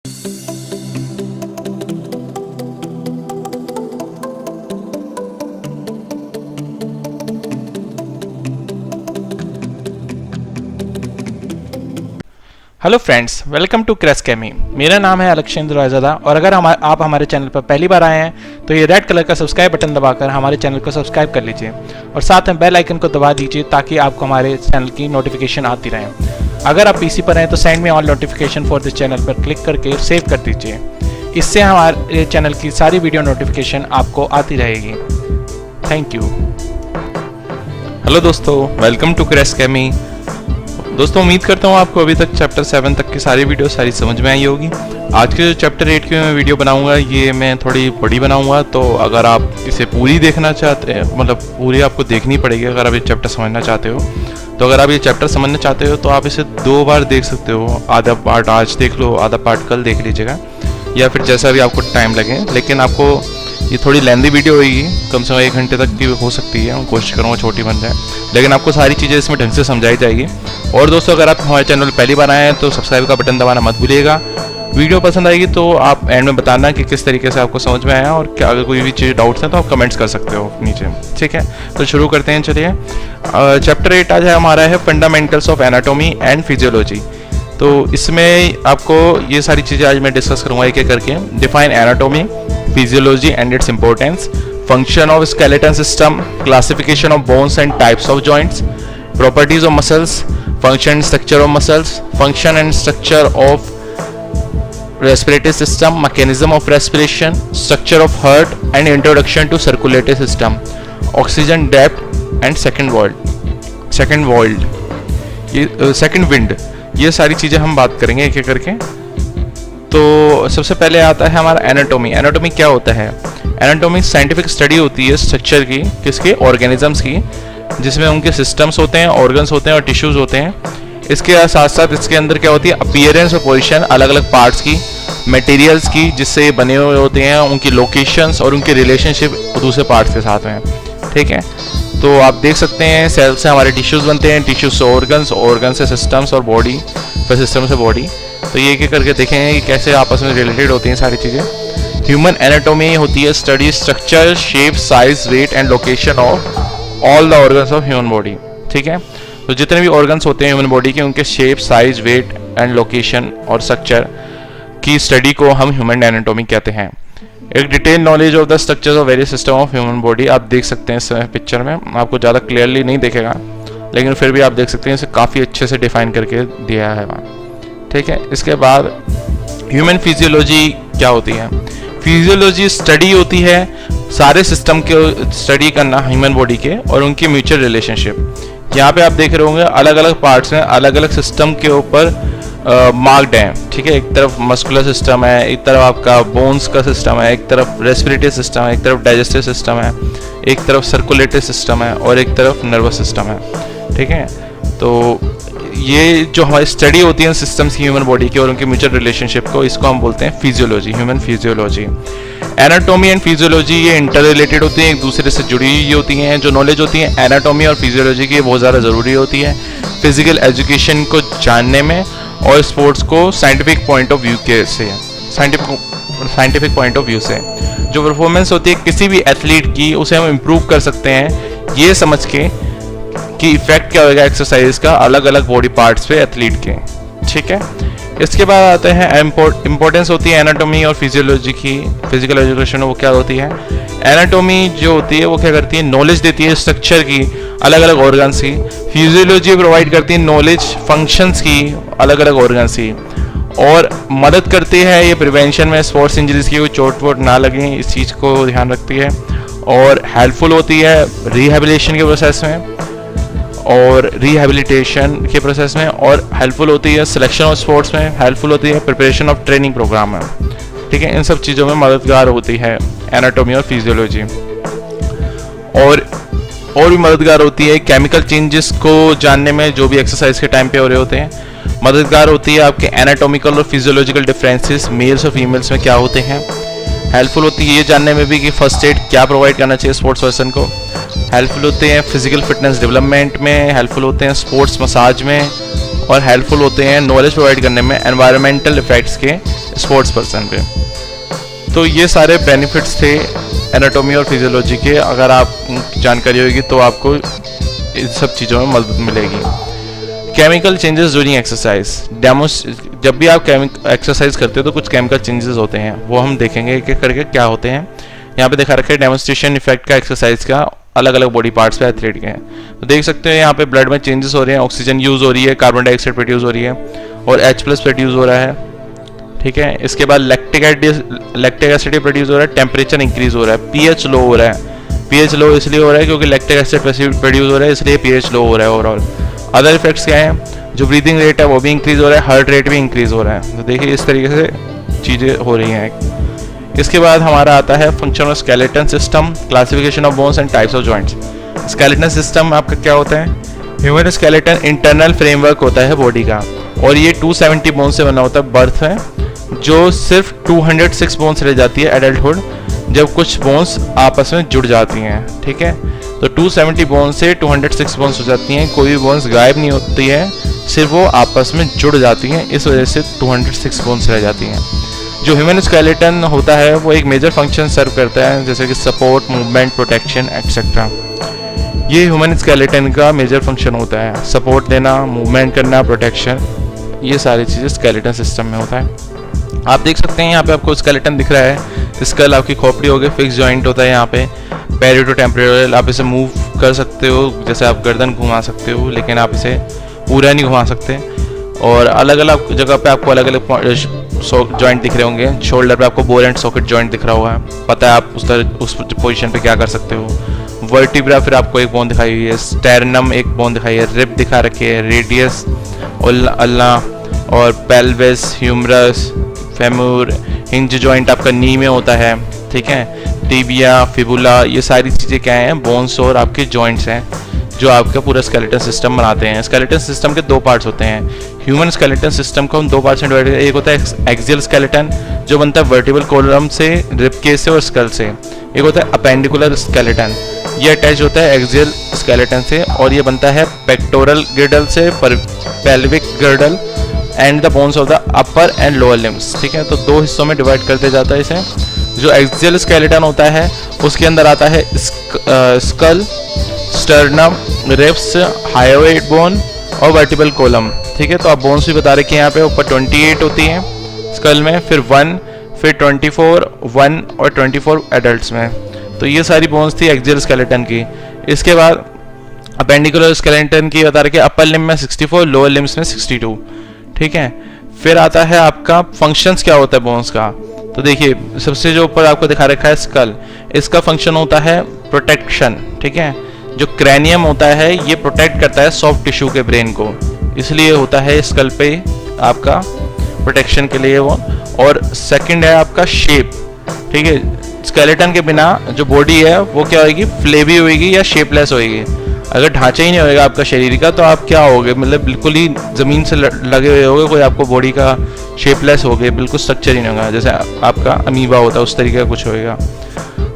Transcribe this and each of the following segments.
Hello friends, welcome to Crash Chemi. मेरा नाम है अलक्षेंद्र रायज़ादा और अगर आप हमारे चैनल पर पहली बार आए हैं तो ये रेड कलर का सब्सक्राइब बटन दबाकर हमारे चैनल को सब्सक्राइब कर लीजिए और साथ में बेल आइकन को दबा दीजिए ताकि आपको हमारे चैनल की नोटिफिकेशन आती रहे। अगर आप पीसी पर हैं तो send me all notification for this channel पर क्लिक करके सेव कर दीजिए। इससे हमारे चैनल की सारी वीडियो नोटिफिकेशन आपको आती रहेगी। Thank you. हेलो दोस्तों, वेलकम टू क्रैश केमी। दोस्तों, उम्मीद करता हूँ आपको अभी तक चैप्टर 7 तक की सारी वीडियो समझ में आई होगी। आज के जो चैप्टर 8 की मैं वीडियो बनाऊंगा ये मैं थोड़ी बड़ी बनाऊंगा, तो अगर आप इसे पूरी देखना चाहते हैं, मतलब पूरी आपको देखनी पड़ेगी अगर आप ये चैप्टर समझना चाहते हो। तो अगर आप ये चैप्टर समझना चाहते हो तो आप इसे 2 बार देख सकते हो। आधा पार्ट आज देख लो, आधा पार्ट कल देख लीजिएगा, या फिर जैसा भी आपको टाइम लगे। लेकिन आपको ये थोड़ी लेंदी वीडियो होगी, कम से कम 1 घंटे तक की हो सकती है। मैं कोशिश करूँगा छोटी बन जाए, लेकिन आपको सारी चीज़ें इसमें ढंग से समझाई जाएगी। और दोस्तों, अगर आप हमारे चैनल पहली बार आए हैं तो सब्सक्राइब का बटन दबाना मत भूलिएगा। वीडियो पसंद आएगी तो आप एंड में बताना कि किस तरीके से आपको समझ में आया, और क्या अगर कोई भी चीज़ डाउट्स हैं तो आप कमेंट्स कर सकते हो नीचे। ठीक है, तो शुरू करते हैं। चलिए, चैप्टर 8 आज हमारा है fundamentals of anatomy and physiology. तो इसमें आपको ये सारी चीज़ें आज मैं डिस्कस करूँगा एक एक करके। Define anatomy, physiology and its importance, function of skeleton system, classification of bones and types of joints, properties of muscles, function and structure of muscles, function and structure of respiratory system, mechanism of respiration, structure of heart and introduction to circulatory system, oxygen depth and second wind। ये सारी चीज़ें हम बात करेंगे एक एक करके। तो सबसे पहले आता है हमारा एनाटॉमी। एनाटॉमी क्या होता है? एनाटॉमी साइंटिफिक स्टडी होती है स्ट्रक्चर की, किसके? ऑर्गेनिजम्स की, जिसमें उनके सिस्टम्स होते हैं, ऑर्गन्स होते हैं और टिश्यूज होते हैं। इसके साथ साथ इसके अंदर क्या होती है? अपीयरेंस और पोजीशन अलग अलग पार्ट्स की, मटेरियल्स की जिससे ये बने हुए होते हैं, उनकी लोकेशंस और उनकी रिलेशनशिप दूसरे पार्ट्स के साथ में। ठीक है, तो आप देख सकते हैं सेल से हमारे टिश्यूज बनते हैं, टिश्यूज से ऑर्गन्स, ऑर्गन से सिस्टम्स और बॉडी, फिर सिस्टम से बॉडी। तो ये एक करके देखेंगे कि कैसे आपस में रिलेटेड होती हैं सारी चीज़ें। ह्यूमन एनाटॉमी होती है study structure, shape, size, weight and location of all the organs of human body. ठीक है, तो जितने भी ऑर्गन्स होते हैं ह्यूमन बॉडी के, उनके shape, size, weight and location और स्ट्रक्चर की स्टडी को हम ह्यूमन एनाटॉमी कहते हैं। एक detail knowledge of the structures of various system of human body आप देख सकते हैं इस पिक्चर में। आपको ज़्यादा क्लियरली नहीं दिखेगा, लेकिन फिर भी आप देख सकते हैं इसे काफ़ी अच्छे से डिफाइन करके दिया है वहाँ। ठीक है, इसके बाद ह्यूमन फिजियोलॉजी क्या होती है? फिजियोलॉजी स्टडी होती है सारे सिस्टम के स्टडी करना ह्यूमन बॉडी के और उनकी म्यूचुअल रिलेशनशिप। यहाँ पे आप देख रहे होंगे अलग अलग पार्ट्स हैं, अलग अलग सिस्टम के ऊपर मार्क्ड हैं। ठीक है, एक तरफ मस्कुलर सिस्टम है, एक तरफ आपका बोन्स का सिस्टम है, एक तरफ रेस्पिरेटरी सिस्टम है, एक तरफ डाइजेस्टिव सिस्टम है, एक तरफ सर्कुलेटरी सिस्टम है और एक तरफ नर्वस सिस्टम है। ठीक है, तो ये जो हमारी स्टडी होती है सिस्टम्स की ह्यूमन बॉडी की और उनकी म्यूचुअल रिलेशनशिप को, इसको हम बोलते हैं physiology, human physiology. Anatomy and physiology ये इंटर रिलेटेड होती हैं, एक दूसरे से जुड़ी हुई होती हैं। जो नॉलेज होती है एनाटॉमी और फिजियोलॉजी की बहुत ज़्यादा ज़रूरी होती है फिजिकल एजुकेशन को जानने में और स्पोर्ट्स को साइंटिफिक पॉइंट ऑफ व्यू के से, साइंटिफिक पॉइंट ऑफ व्यू से जो परफॉर्मेंस होती है किसी भी एथलीट की, उसे हम इम्प्रूव कर सकते हैं ये समझ के कि इफेक्ट क्या होगा एक्सरसाइज का अलग अलग बॉडी पार्ट्स पे एथलीट के। ठीक है, इसके बाद आते हैं इम्पोर्टेंस होती है एनाटॉमी और फिजियोलॉजी की, फिजिकल एजुकेशन वो क्या होती है? एनाटॉमी जो होती है वो क्या करती है? नॉलेज देती है स्ट्रक्चर की, अलग अलग ऑर्गन्स की। फिजियोलॉजी प्रोवाइड करती है नॉलेज फंक्शंस की, अलग अलग ऑर्गन्स की, और मदद करती है ये प्रिवेंशन में स्पोर्ट्स इंजरीज की, कोई चोट वोट ना लगे इस चीज़ को ध्यान रखती है, और हेल्पफुल होती है रिहेबिलिटेशन के प्रोसेस में और रिहेबिलिटेशन के प्रोसेस में, और हेल्पफुल होती है सिलेक्शन ऑफ स्पोर्ट्स में, हेल्पफुल होती है प्रिपरेशन ऑफ ट्रेनिंग प्रोग्राम में। ठीक है, इन सब चीज़ों में मददगार होती है एनाटॉमी और फिजियोलॉजी। और भी मददगार होती है केमिकल चेंजेस को जानने में, जो भी एक्सरसाइज के टाइम पे हो रहे होते हैं। मददगार होती है आपके एनाटॉमिकल और फिजियोलॉजिकल डिफरेंसेस मेल्स और फीमेल्स में क्या होते हैं। हेल्पफुल होती है ये जानने में भी कि फर्स्ट एड क्या प्रोवाइड करना चाहिए स्पोर्ट्स पर्सन को। हेल्पफुल होते हैं फिजिकल फिटनेस डेवलपमेंट में, हेल्पफुल होते हैं स्पोर्ट्स मसाज में, और हेल्पफुल होते हैं नॉलेज प्रोवाइड करने में एनवायरमेंटल इफेक्ट्स के स्पोर्ट्स पर्सन पे। तो ये सारे बेनिफिट्स थे एनाटॉमी और फिजियोलॉजी के। अगर आप जानकारी होगी तो आपको इन सब चीज़ों में मदद मिलेगी। केमिकल चेंजेस ड्यूरिंग एक्सरसाइज, जब भी आप एक्सरसाइज करते हो तो कुछ केमिकल चेंजेस होते हैं, वो हम देखेंगे एक एक करके क्या होते हैं। यहाँ पे दिखा रखा है डेमोन्स्ट्रेशन इफेक्ट का एक्सरसाइज का अलग अलग बॉडी पार्ट्स पे एथलीट के हैं। तो देख सकते हैं यहाँ पे ब्लड में चेंजेस हो रहे हैं, ऑक्सीजन यूज हो रही है, कार्बन डाइऑक्साइड प्रोड्यूस हो रही है और H+ प्रोड्यूस हो रहा है। ठीक है, इसके बाद लैक्टिक एसिड प्रोड्यूस हो रहा है, टेम्परेचर इंक्रीज हो रहा है, pH लो हो रहा है। pH लो इसलिए हो रहा है क्योंकि लैक्टिक एसिड प्रोड्यूस हो रहा है, इसलिए pH लो हो रहा है ओवरऑल। अदर इफेक्ट्स क्या हैं, जो ब्रीदिंग रेट है वो भी इंक्रीज हो रहा है, हार्ट रेट भी इंक्रीज हो रहा है। तो देखिए इस तरीके से चीज़ें हो रही हैं। इसके बाद हमारा आता है function of skeleton system, classification of bones and types of joints. Skeleton system आपका क्या होता है, ह्यूमन स्केलेटन इंटरनल फ्रेमवर्क होता है बॉडी का, और ये 270 बोन्स से बना होता है बर्थ में, जो सिर्फ 206 बोन्स रह जाती है एडल्टहुड, जब कुछ बोन्स आपस में जुड़ जाती हैं। ठीक है, तो 270 बोन्स से 206 बोन्स हो जाती हैं, कोई भी बोन्स गायब नहीं होती है, सिर्फ वो आपस में जुड़ जाती हैं, इस वजह से 206 बोन्स रह जाती हैं। जो ह्यूमन स्केलेटन होता है वो एक मेजर फंक्शन सर्व करता है, जैसे कि सपोर्ट, मूवमेंट, प्रोटेक्शन एक्सेट्रा। ये ह्यूमन स्केलेटन का मेजर फंक्शन होता है, सपोर्ट देना, मूवमेंट करना, प्रोटेक्शन, ये सारी चीज़ें स्केलेटन सिस्टम में होता है। आप देख सकते हैं यहाँ पे आपको स्केलेटन दिख रहा है, स्कल आपकी खोपड़ी हो गई, फिक्स जॉइंट होता है यहाँ पे, पेरिटो टेम्पोरल, आप इसे मूव कर सकते हो, जैसे आप गर्दन घुमा सकते हो, लेकिन आप इसे पूरा नहीं घुमा सकते। और अलग अलग जगह पे आपको अलग अलग जॉइंट दिख रहे होंगे। शोल्डर पे आपको बोल एंड सॉकेट जॉइंट दिख रहा होगा, पता है आप उस पोजीशन पे क्या कर सकते हो। वर्टिब्रा फिर आपको एक बोन दिखाई हुई है, स्टेरनम एक बोन दिखाई है, रिब दिखा रखी है, रेडियस, अल्ला और पेल्विस, ह्यूमरस, फेमूर, हिंज जॉइंट आपका नी में होता है। ठीक है, टिबिया, फिबुला, ये सारी चीज़ें क्या हैं, बोन्स और आपके जॉइंट्स हैं जो आपका पूरा स्केलेटन सिस्टम बनाते हैं। स्केलेटन सिस्टम के दो पार्ट्स होते हैं। ह्यूमन स्केलेटन सिस्टम को हम दो पार्ट्स में डिवाइड करते हैं। एक होता है एक्सियल स्केलेटन जो बनता है वर्टिबल कॉलम से, रिब केस से और स्कल से। एक होता है अपेंडिकुलर स्केलेटन, ये अटैच होता है एक्सियल स्केलेटन से और ये बनता है पेक्टोरल गिर्डल से, pelvic गिर्डल and the bones of the upper and lower limbs. ठीक है, तो दो हिस्सों में डिवाइड कर दिया जाता है इसे। जो एक्सियल स्केलेटन होता है उसके अंदर आता है skull, sternum, ribs, hyoid bone और वर्टिबल कॉलम। ठीक है, तो आप बोन्स भी बता रखे हैं यहाँ पे, ऊपर 28 होती हैं स्कल में, फिर 1, फिर 24, 1 और 24 एडल्ट्स में। तो ये सारी बोन्स थी एक्सियल स्केलेटन की। इसके बाद अपेंडिकुलर स्केलेटन की बता रखे, अपर लिम्ब में 64, लोअर लिम्स में 62। ठीक है, फिर आता है आपका फंक्शंस क्या होता है बोन्स का। तो देखिए सबसे जो ऊपर आपको दिखा रखा है स्कल, इसका फंक्शन होता है प्रोटेक्शन। ठीक है, जो क्रैनियम होता है ये प्रोटेक्ट करता है सॉफ्ट टिश्यू के ब्रेन को, इसलिए होता है स्कल पे आपका प्रोटेक्शन के लिए वो। और सेकंड है आपका शेप। ठीक है, स्केलेटन के बिना जो बॉडी है वो क्या होगी, फ्लेवी होगी या शेपलेस होगी। अगर ढांचा ही नहीं होगा आपका शरीर का तो आप क्या होगे, मतलब बिल्कुल ही ज़मीन से लगे हुए होगे, कोई आपको बॉडी का शेपलेस हो गए, बिल्कुल स्ट्रक्चर ही नहीं होगा, जैसे आपका अमीबा होता है उस तरीके का कुछ होएगा।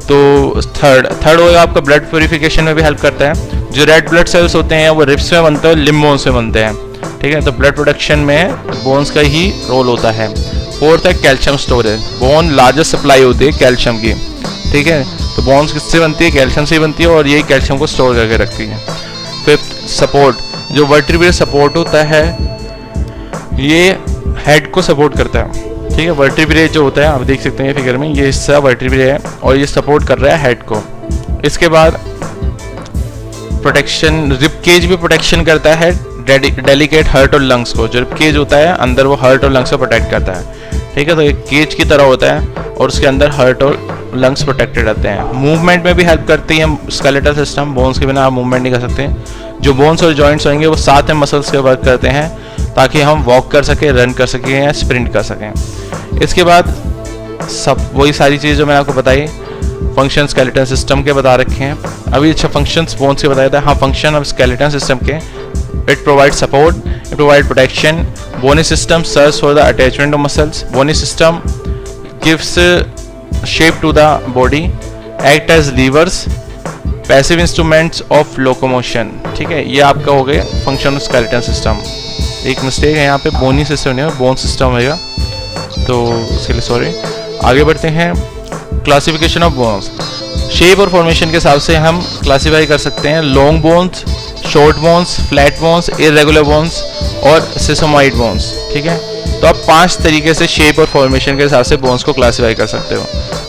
तो थर्ड होगा आपका ब्लड प्योरिफिकेशन में भी हेल्प करता है। जो रेड ब्लड सेल्स होते हैं वो रिब्स में बनते हैं और लिम्ब बोन्स में बनते हैं। ठीक है, तो ब्लड प्रोडक्शन में बोन्स का ही रोल होता है। फोर्थ है calcium storage, bone largest supply होती है कैल्शियम की। ठीक है, तो बोन्स किससे बनती है, कैल्शियम से ही बनती है और यही कैल्शियम को स्टोर करके रखती है। फिफ्थ सपोर्ट, जो वर्टिब्रेट सपोर्ट होता है ये हेड को सपोर्ट करता है। ठीक है, वर्टिब्रेट जो होता है आप देख सकते हैं फिगर में, ये हिस्सा वर्टिब्रेट है और ये सपोर्ट कर रहा है हेड को। इसके बाद प्रोटेक्शन, रिब केज भी प्रोटेक्शन करता है डेलिकेट हार्ट और लंग्स को। जो रिब केज होता है अंदर वो हार्ट और लंग्स को प्रोटेक्ट करता है। ठीक है, तो एक केज की तरह होता है और उसके अंदर हार्ट और लंग्स प्रोटेक्टेड रहते हैं। मूवमेंट में भी हेल्प करती है स्केलेटल सिस्टम, बोन्स के बिना आप मूवमेंट नहीं कर सकते। जो बोन्स और जॉइंट्स होंगे वो साथ में मसल्स के वर्क करते हैं ताकि हम वॉक कर सकें, रन कर सकें या स्प्रिंट कर सकें। इसके बाद सब वही सारी चीज़ें जो मैंने आपको बताई फंक्शन स्केलेटन सिस्टम के बता रखे हैं। अभी अच्छा फंक्शंस बोन्स के बताया था। हाँ, फंक्शन ऑफ स्केलेटन सिस्टम के, it provide support, it provide protection, bony system serves for the attachment of muscles, bony system gives shape to the body, act as levers, passive instruments of locomotion. ठीक है, ये आपका हो गया function of skeleton system. एक mistake है यहाँ पे, बोनी सिस्टम नहीं है, बोन सिस्टम है, तो उसके लिए सॉरी। आगे बढ़ते हैं। क्लासिफिकेशन ऑफ बोन्स, शेप और फॉर्मेशन के हिसाब से हम क्लासीफाई कर सकते हैं long bones, short bones, flat bones, irregular bones और सिसोमॉइड बोन्स। ठीक है, तो आप 5 तरीके से शेप और फॉर्मेशन के हिसाब से बोन्स को क्लासीफाई कर सकते हो।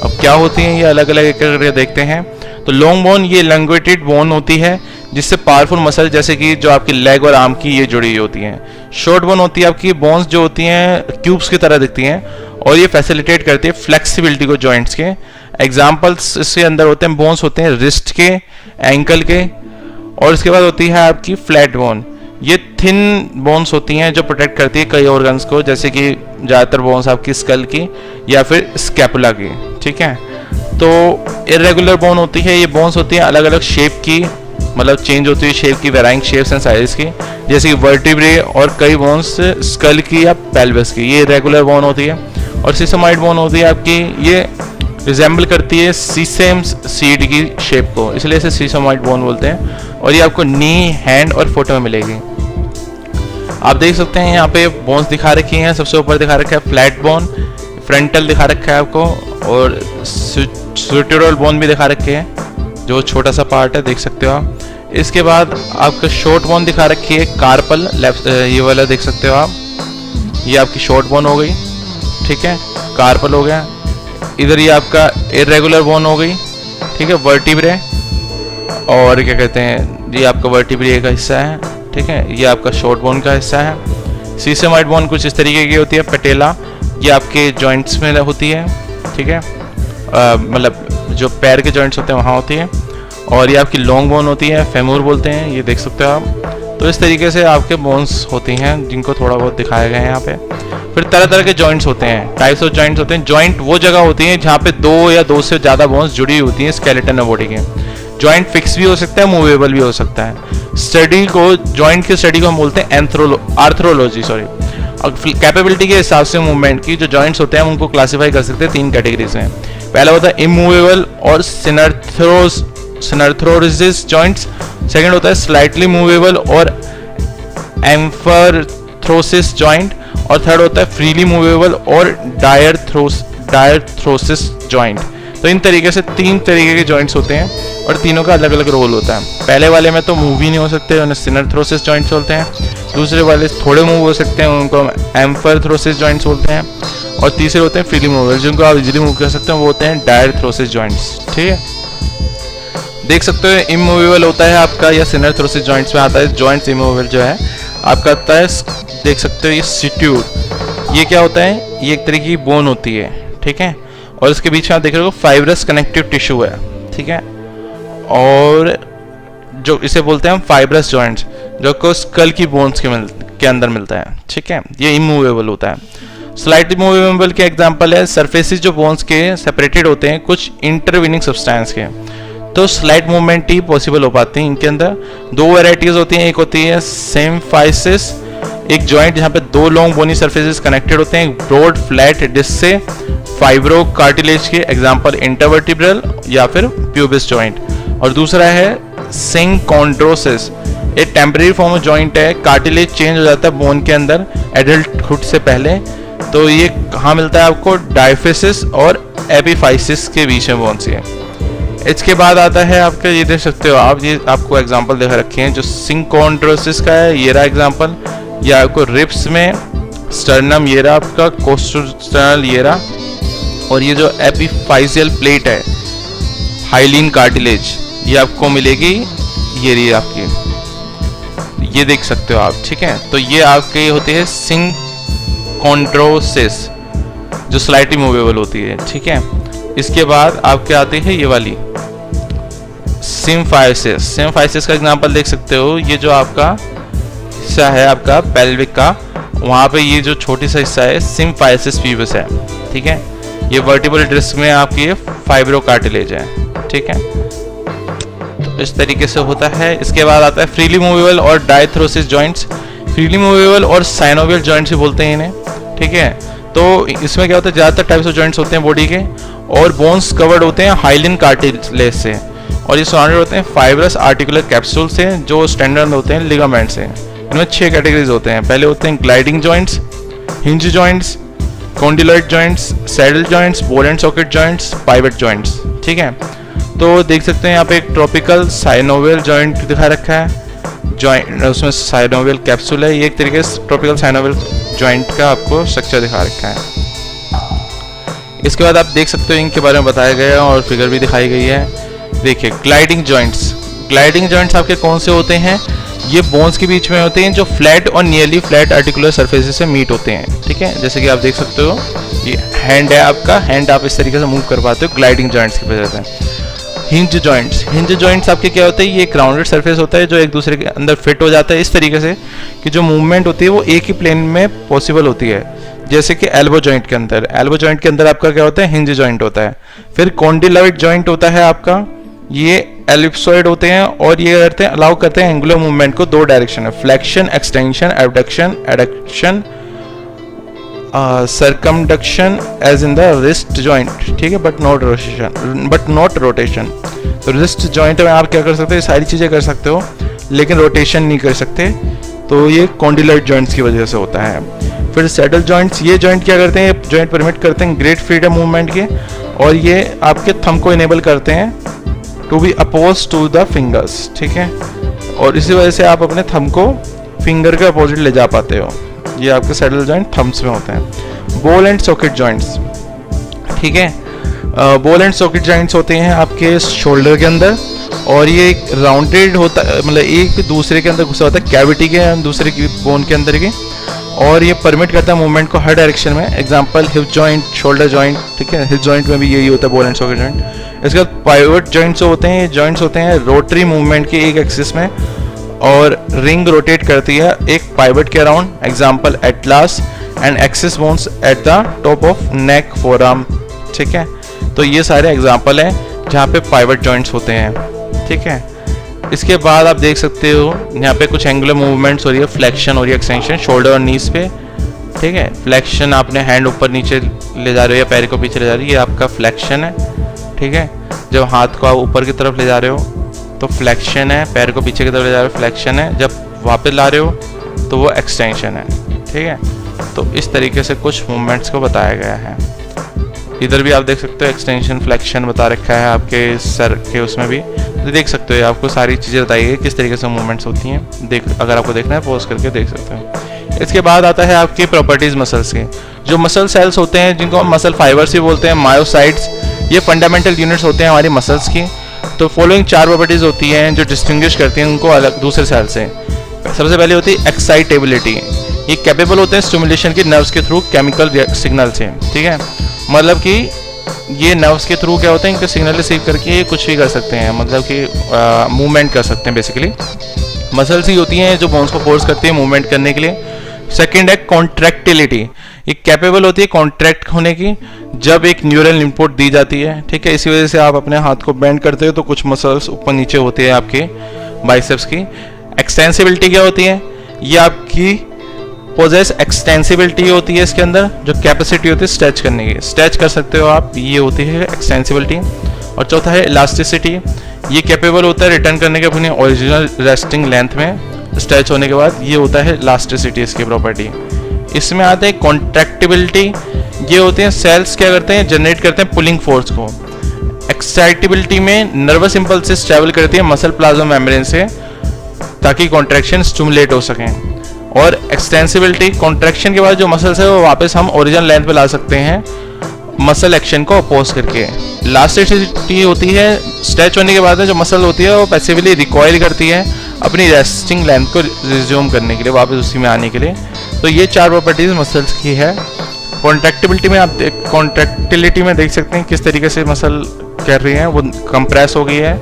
अब क्या होती हैं ये अलग अलग एक करके देखते हैं। तो लॉन्ग बोन ये एलंगेटेड बोन होती है जिससे पावरफुल मसल जैसे कि जो आपकी लेग और आर्म की ये जुड़ी हुई होती हैं। शॉर्ट बोन होती है आपकी बोन्स जो होती हैं क्यूब्स की तरह दिखती हैं और ये फैसिलिटेट करती है फ्लेक्सिबिलिटी को जॉइंट्स के। एग्जाम्पल्स इसके अंदर होते हैं, बोन्स होते हैं रिस्ट के, एंकल के, और इसके बाद होती है आपकी फ्लैट बोन। ये थिन बोन्स होती हैं जो प्रोटेक्ट करती है कई ऑर्गन्स को, जैसे कि ज़्यादातर बोन्स आपकी स्कल की या फिर स्कैपुला की। ठीक है, तो इरेगुलर बोन होती है, ये बोन्स होती हैं अलग अलग शेप की, मतलब चेंज होती है शेप की, वेराइंग शेप्स एंड साइज की, जैसे कि वर्टिब्रे और कई बोन्स स्कल की या पेल्विस की, ये रेगुलर बोन होती है। और सिसोमॉइड बोन होती है आपकी, ये रिजेंबल करती है सीसेम सीड की शेप को, इसलिए इसे सिसोमॉइड बोन बोलते हैं, और ये आपको नी, हैंड और फोटो में मिलेगी। आप देख सकते हैं यहाँ पे बोन्स दिखा रखी हैं। सबसे ऊपर दिखा रखा है फ्लैट बोन, फ्रंटल दिखा रखा है आपको, और सुटेरल बोन भी दिखा रखे हैं जो छोटा सा पार्ट है, देख सकते हो आप। इसके बाद आपका शॉर्ट बोन दिखा रखी है, कार्पल लेफ्ट, ये वाला देख सकते हो आप, ये आपकी शॉर्ट बोन हो गई। ठीक है, कार्पल हो गया। इधर ये आपका इरेगुलर बोन हो गई। ठीक है, वर्टिब्रे, और क्या कहते हैं, ये आपका वर्टिब्रे का हिस्सा है। ठीक है, ये आपका शॉर्ट बोन का हिस्सा है। सिसोमॉइड बोन कुछ इस तरीके की होती है, पेटेला, ये आपके जॉइंट्स में होती है। ठीक है, मतलब जो पैर के जॉइंट्स होते हैं वहाँ होती है। और ये आपकी लॉन्ग बोन होती है, फेमूर बोलते हैं, ये देख सकते हो आप। तो इस तरीके से आपके बोन्स होती हैं जिनको थोड़ा बहुत दिखाया गया है यहाँ पे। फिर तरह तरह के जॉइंट्स होते हैं, टाइप्स ऑफ जॉइंट्स होते हैं। जॉइंट वो जगह होती है जहाँ पे 2 या 2 से ज़्यादा बोन्स जुड़ी होती हैं स्केलेटन और बॉडी के। जॉइंट फिक्स भी हो सकता है, मूवेबल भी हो सकता है। स्टडी को, जॉइंट की स्टडी को हम बोलते हैं आर्थ्रोलॉजी, सॉरी। और कैपेबिलिटी के हिसाब से मूवमेंट की जो जॉइंट्स होते हैं हम उनको क्लासीफाई कर सकते हैं 3 कैटेगरीज में। पहला होता है इमूवेबल और सिनर्थ्रोसिस जॉइंट्स। सेकंड होता है स्लाइटली मूवेबल और एम्फरथ्रोसिस जॉइंट। और थर्ड होता है फ्रीली मूवेबल और डायरथ्रोसिस जॉइंट। तो इन तरीके से 3 तरीके के जॉइंट्स होते हैं और तीनों का अलग अलग रोल होता है। पहले वाले में तो मूव ही नहीं हो सकते, उन्हें सिनर्थ्रोसिस जॉइंट्स बोलते हैं। दूसरे वाले थोड़े मूव हो सकते हैं, उनको एम्फरथ्रोसिस जॉइंट्स बोलते हैं। और तीसरे होते हैं फ्रीली मूवेबल, जिनको आप इजीली मूव कर सकते हैं, वो होते हैं डायरथ्रोसिस जॉइंट्स। ठीक है, देख सकते हो इमूवेबल होता है आपका, या सिनर्थ्रोसिस जॉइंट्स में आता है। जॉइंट्स इमूवेबल जो है आपका आता है, देख सकते हो ये सिट्यूड, ये क्या होता है, ये एक तरीके की बोन होती है। ठीक है, और इसके बीच में आप देख रहे हो फाइब्रस कनेक्टिव टिश्यू है। ठीक है, और जो इसे बोलते हैं हम फाइब्रस जॉइंट्स, जो को स्कल की बोन्स के अंदर मिलता है। ठीक है, ये इमूवेबल होता है। स्लाइटली मूवेबल के एग्जांपल है सरफेसेस जो बोन्स के सेपरेटेड होते हैं कुछ इंटरवीनिंग सब्सटेंस के, तो स्लाइट मूवमेंट ही पॉसिबल हो पाती है इनके अंदर। 2 वैरायटीज होती हैं, एक होती है सिम्फाइसिस, एक जॉइंट जहाँ पे 2 लॉन्ग बोनी सरफेसेस कनेक्टेड होते हैं ब्रॉड फ्लैट डिस्क से, फाइब्रो कार्टिलेज के एग्जांपल इंटरवर्टिब्रल या फिर प्यूबिस जॉइंट। और दूसरा है सिंकोंड्रोसिस, एक टेम्परेरी फॉर्म ऑफ जॉइंट है, कार्टिलेज चेंज हो जाता है बोन के अंदर एडल्टहुड से पहले। तो ये कहाँ मिलता है आपको, डायफिसिस और एपिफाइसिस के बीच में बोन से। इसके बाद आता है आपका, ये देख सकते हो आप, ये आपको एग्जांपल दिखा रखे हैं जो सिंकोंड्रोसिस का है, ये रहा एग्जांपल। या आपको रिब्स में स्टर्नम, ये रहा आपका कोस्टोस्टर्नल, ये रहा। और ये जो एपिफाइसियल प्लेट है, हाइलिन कार्टिलेज, ये आपको मिलेगी, ये रही आपकी, ये देख सकते हो आप। ठीक है, तो ये आपके होते हैं सिंकोंड्रोसिस जो स्लाइटली मूवेबल होती है। ठीक है, इसके बाद आपके आते हैं ये वाली सिम्फाइसिस। सिम्फाइसिस का एग्जांपल देख सकते हो, ये जो आपका हिस्सा है आपका पेल्विक का, वहाँ पे ये जो छोटी सा हिस्सा है सिम्फाइसिस प्यूबिस है। ठीक है, ये वर्टिब्रल डिस्क में आपकी ये फाइब्रो कार्टिलेज है। ठीक है, तो इस तरीके से होता है। इसके बाद आता है फ्रीली मूवेबल और डायथ्रोसिस जॉइंट्स। फ्रीली मूवेबल और साइनोवियल जॉइंट्स भी बोलते हैं इन्हें। ठीक है, तो इसमें क्या होता है, ज़्यादातर टाइप्स ऑफ जॉइंट्स होते हैं बॉडी के, और बोन्स कवर्ड होते हैं हाइलिन कार्टिलेज से, और ये सराउंडेड होते हैं फाइब्रस आर्टिकुलर कैप्सूल से जो स्टैंडर्ड होते हैं लिगामेंट से। इनमें 6 कैटेगरीज होते हैं। पहले होते हैं gliding joints, hinge joints, condyloid joints, saddle joints, ball and socket joints, pivot joints. ठीक है, तो देख सकते हैं यहाँ पे एक ट्रॉपिकल साइनोवियल जॉइंट दिखा रखा है, जॉइंट उसमें साइनोवियल कैप्सूल है। ये एक तरीके से ट्रॉपिकल साइनोवियल जॉइंट का आपको स्ट्रक्चर दिखा रखा है। इसके बाद आप देख सकते हो इनके बारे में बताया गया है और फिगर भी दिखाई गई है। देखिए ग्लाइडिंग जॉइंट्स, ग्लाइडिंग जॉइंट्स आपके कौन से होते हैं? ये बोन्स के बीच में होते हैं जो फ्लैट और नियरली फ्लैट आर्टिकुलर सरफेसेस से मीट होते हैं। ठीक है, जैसे कि आप देख सकते हो ये हैंड है आपका, हैंड आप इस तरीके से मूव कर पाते हो ग्लाइडिंग जॉइंट्स की वजह से। हिंज जॉइंट्स, हिंज जॉइंट्स आपके क्या होते हैं? ये एक राउंडेड सरफेस होता है जो एक दूसरे के अंदर फिट हो जाता है इस तरीके से कि जो मूवमेंट होती है वो एक ही प्लेन में पॉसिबल होती है। जैसे कि एल्बो जॉइंट के अंदर, एल्बो जॉइंट के अंदर आपका क्या होता है? हिंज जॉइंट होता है। फिर कॉन्डिलॉइड जॉइंट होता है आपका, ये एलिप्सॉइड होते हैं और ये करते हैं अलाउ करते हैं एंगुलर मूवमेंट को 2 डायरेक्शन में, flexion, extension, abduction, adduction, circumduction as in the wrist joint. ठीक है, बट नॉट रोटेशन। तो रिस्ट जॉइंट में आप क्या कर सकते हो? सारी चीजें कर सकते हो लेकिन रोटेशन नहीं कर सकते, तो ये कॉन्डिलॉइड जॉइंट्स की वजह से होता है। फिर सैडल जॉइंट्स, ये जॉइंट क्या करते हैं? जॉइंट परमिट करते हैं ग्रेट फ्रीडम मूवमेंट के और ये आपके थंब को इनेबल करते हैं to be oppose to the fingers. ठीक है, और इसी वजह से आप अपने थंब को फिंगर के अपोजिट ले जा पाते हो। ये आपके सैडल जॉइंट थंब्स में होते हैं। बॉल एंड सॉकेट जॉइंट्स, ठीक है, बॉल एंड सॉकेट जॉइंट्स होते हैं आपके शोल्डर के अंदर और ये एक राउंडेड होता है, मतलब एक दूसरे के अंदर घुसा होता है कैविटी के दूसरे की बोन के अंदर के, और ये परमिट करता है मूवमेंट को हर डायरेक्शन में। Example hip joint, shoulder joint. ठीक है, हिप जॉइंट में भी यही होता है, बॉल एंड सॉकेट जॉइंट। इसके बाद पाइवट जॉइंट्स होते हैं, जॉइंट्स होते हैं रोटरी मूवमेंट के एक एक्सिस में और रिंग रोटेट करती है एक पाइवट के around. Example atlas and axis bones at the top of neck, forearm. ठीक है, तो ये सारे एग्जांपल हैं जहाँ पे पाइवट जॉइंट्स होते हैं। ठीक है, इसके बाद आप देख सकते हो यहाँ पे कुछ एंगुलर मूवमेंट्स हो रही है, फ्लेक्शन हो रही है, एक्सटेंशन शोल्डर और नीज पे। ठीक है, फ्लेक्शन आपने हैंड ऊपर नीचे ले जा रहे हो या पैर को पीछे ले जा रही है, ये आपका फ्लेक्शन है। ठीक है, जब हाथ को आप ऊपर की तरफ ले जा रहे हो तो फ्लेक्शन है, पैर को पीछे की तरफ ले जा रहे हो फ्लेक्शन है, जब वापस ला रहे हो तो वो एक्सटेंशन है। ठीक है, तो इस तरीके से कुछ मूवमेंट्स को बताया गया है। इधर भी आप देख सकते हो एक्सटेंशन, फ्लेक्शन बता रखा है आपके सर के उसमें भी, तो देख सकते हो आपको सारी चीज़ें बताई गई किस तरीके से मूवमेंट्स होती हैं। अगर आपको देखना है पॉज करके देख सकते हो। इसके बाद आता है आपकी प्रॉपर्टीज मसल्स की। जो मसल सेल्स होते हैं जिनको हम मसल फाइबर्स भी बोलते हैं, मायोसाइट्स, ये फंडामेंटल यूनिट्स होते हैं हमारी मसल्स की। तो फॉलोइंग 4 प्रॉपर्टीज होती हैं जो डिस्टिंग्विश करती हैं उनको अलग दूसरे सेल से। सबसे पहले होती है एक्साइटेबिलिटी, ये कैपेबल होते हैं स्टिमुलेशन की नर्व्स के थ्रू केमिकल सिग्नल से। ठीक है, मतलब कि ये नर्व्स के थ्रू क्या होते हैं, इनके सिग्नल रिसीव करके ये कुछ भी कर सकते हैं, मतलब कि मूवमेंट कर सकते हैं बेसिकली। मसल्स ही होती हैं जो बोन्स को फोर्स करती है मूवमेंट करने के लिए। सेकंड है कॉन्ट्रैक्टिलिटी, ये कैपेबल होती है कॉन्ट्रैक्ट होने की जब एक न्यूरल इनपुट दी जाती है। ठीक है, इसी वजह से आप अपने हाथ को बेंड करते हो तो कुछ मसल्स ऊपर नीचे होती है आपके बाइसेप्स की। एक्सटेंसिबिलिटी क्या होती है? ये आपकी पोजेस एक्सटेंसिबिलिटी होती है इसके अंदर, जो कैपेसिटी होती है स्ट्रेच करने की, स्ट्रेच कर सकते हो आप, ये होती है एक्सटेंसिबिलिटी। और चौथा है इलास्टिसिटी, ये कैपेबल होता है रिटर्न करने के अपनी ओरिजिनल रेस्टिंग लेंथ में स्ट्रेच होने के बाद, ये होता है इलास्टिसिटी इसकी प्रॉपर्टी। इसमें आता है कॉन्ट्रैक्टिबिलिटी, ये होते हैं सेल्स क्या करते हैं, जनरेट करते हैं पुलिंग फोर्स को। एक्साइटेबिलिटी में नर्वस इंपल्सेस ट्रैवल करती है मसल प्लाज्मा मेम्ब्रेन से ताकि कॉन्ट्रैक्शन स्टिमुलेट हो सकें। और एक्सटेंसिबिलिटी, कॉन्ट्रैक्शन के बाद जो मसल्स है वो वापस हम ओरिजिनल लेंथ पे ला सकते हैं मसल एक्शन को अपोज करके। इलास्टिसिटी होती है स्ट्रेच होने के बाद जो मसल होती है वो पैसिवली रिकॉइल करती है अपनी रेस्टिंग लेंथ को रिज्यूम करने के लिए, वापस उसी में आने के लिए। तो ये 4 प्रॉपर्टीज मसल्स की है। कॉन्ट्रैक्टिबिलिटी में आप कॉन्ट्रैक्टिलिटी में देख सकते हैं किस तरीके से मसल कर रही है, वो कंप्रेस हो गई है।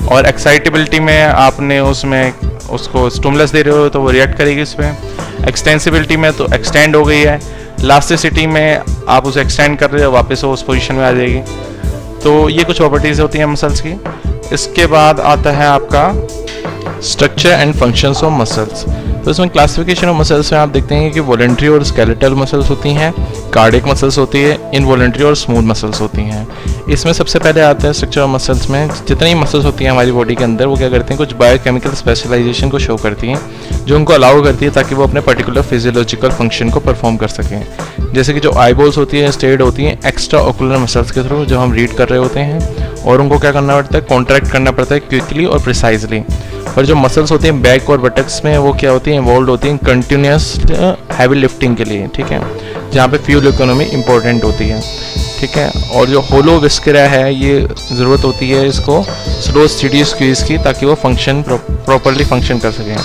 और एक्साइटेबिलिटी में आपने उसमें उसको स्टिमुलस दे रहे हो तो वो रिएक्ट करेगी इस पर। एक्सटेंसिबिलिटी में तो एक्सटेंड हो गई है। इलास्टिसिटी में आप उसे एक्सटेंड कर रहे हो, वापस वो उस पोजीशन में आ जाएगी। तो ये कुछ प्रॉपर्टीज होती हैं मसल्स की। इसके बाद आता है आपका structure and functions of muscles. तो इसमें क्लासिफिकेशन ऑफ मसल्स में आप देखते हैं कि वॉलंटरी और स्केलेटल मसल्स होती हैं, कार्डियक मसल्स होती है, इनवॉलंटरी और स्मूथ मसल्स होती हैं। इसमें सबसे पहले आते हैं स्ट्रक्चर ऑफ मसल्स में। जितनी मसल्स होती हैं हमारी बॉडी के अंदर वो क्या करती हैं, कुछ बायोकेमिकल स्पेशलाइजेशन को शो करती हैं जो उनको अलाउ करती है ताकि वो अपने पर्टिकुलर फिजियोलॉजिकल फंक्शन को परफॉर्म कर सकें। जैसे कि जो आईबॉल्स होती है स्टेड होती हैं एक्स्ट्रा ऑकुलर मसल्स के थ्रू जो हम रीड कर रहे होते हैं, और उनको क्या करना पड़ता है, कॉन्ट्रैक्ट करना पड़ता है क्विकली और प्रिसाइजली। और जो मसल्स होती हैं बैक और बटक्स में वो क्या होती हैं, इन्वॉल्व होती हैं कंटिन्यूस हैवी लिफ्टिंग के लिए, ठीक है, जहाँ पे फ्यूल इकोनॉमी इंपॉर्टेंट होती है, ठीक है। और जो होलो विस्करा है ये ज़रूरत होती है इसको स्लो स्टेडी स्क्वीज की ताकि वो फंक्शन प्रॉपरली फंक्शन कर सकें।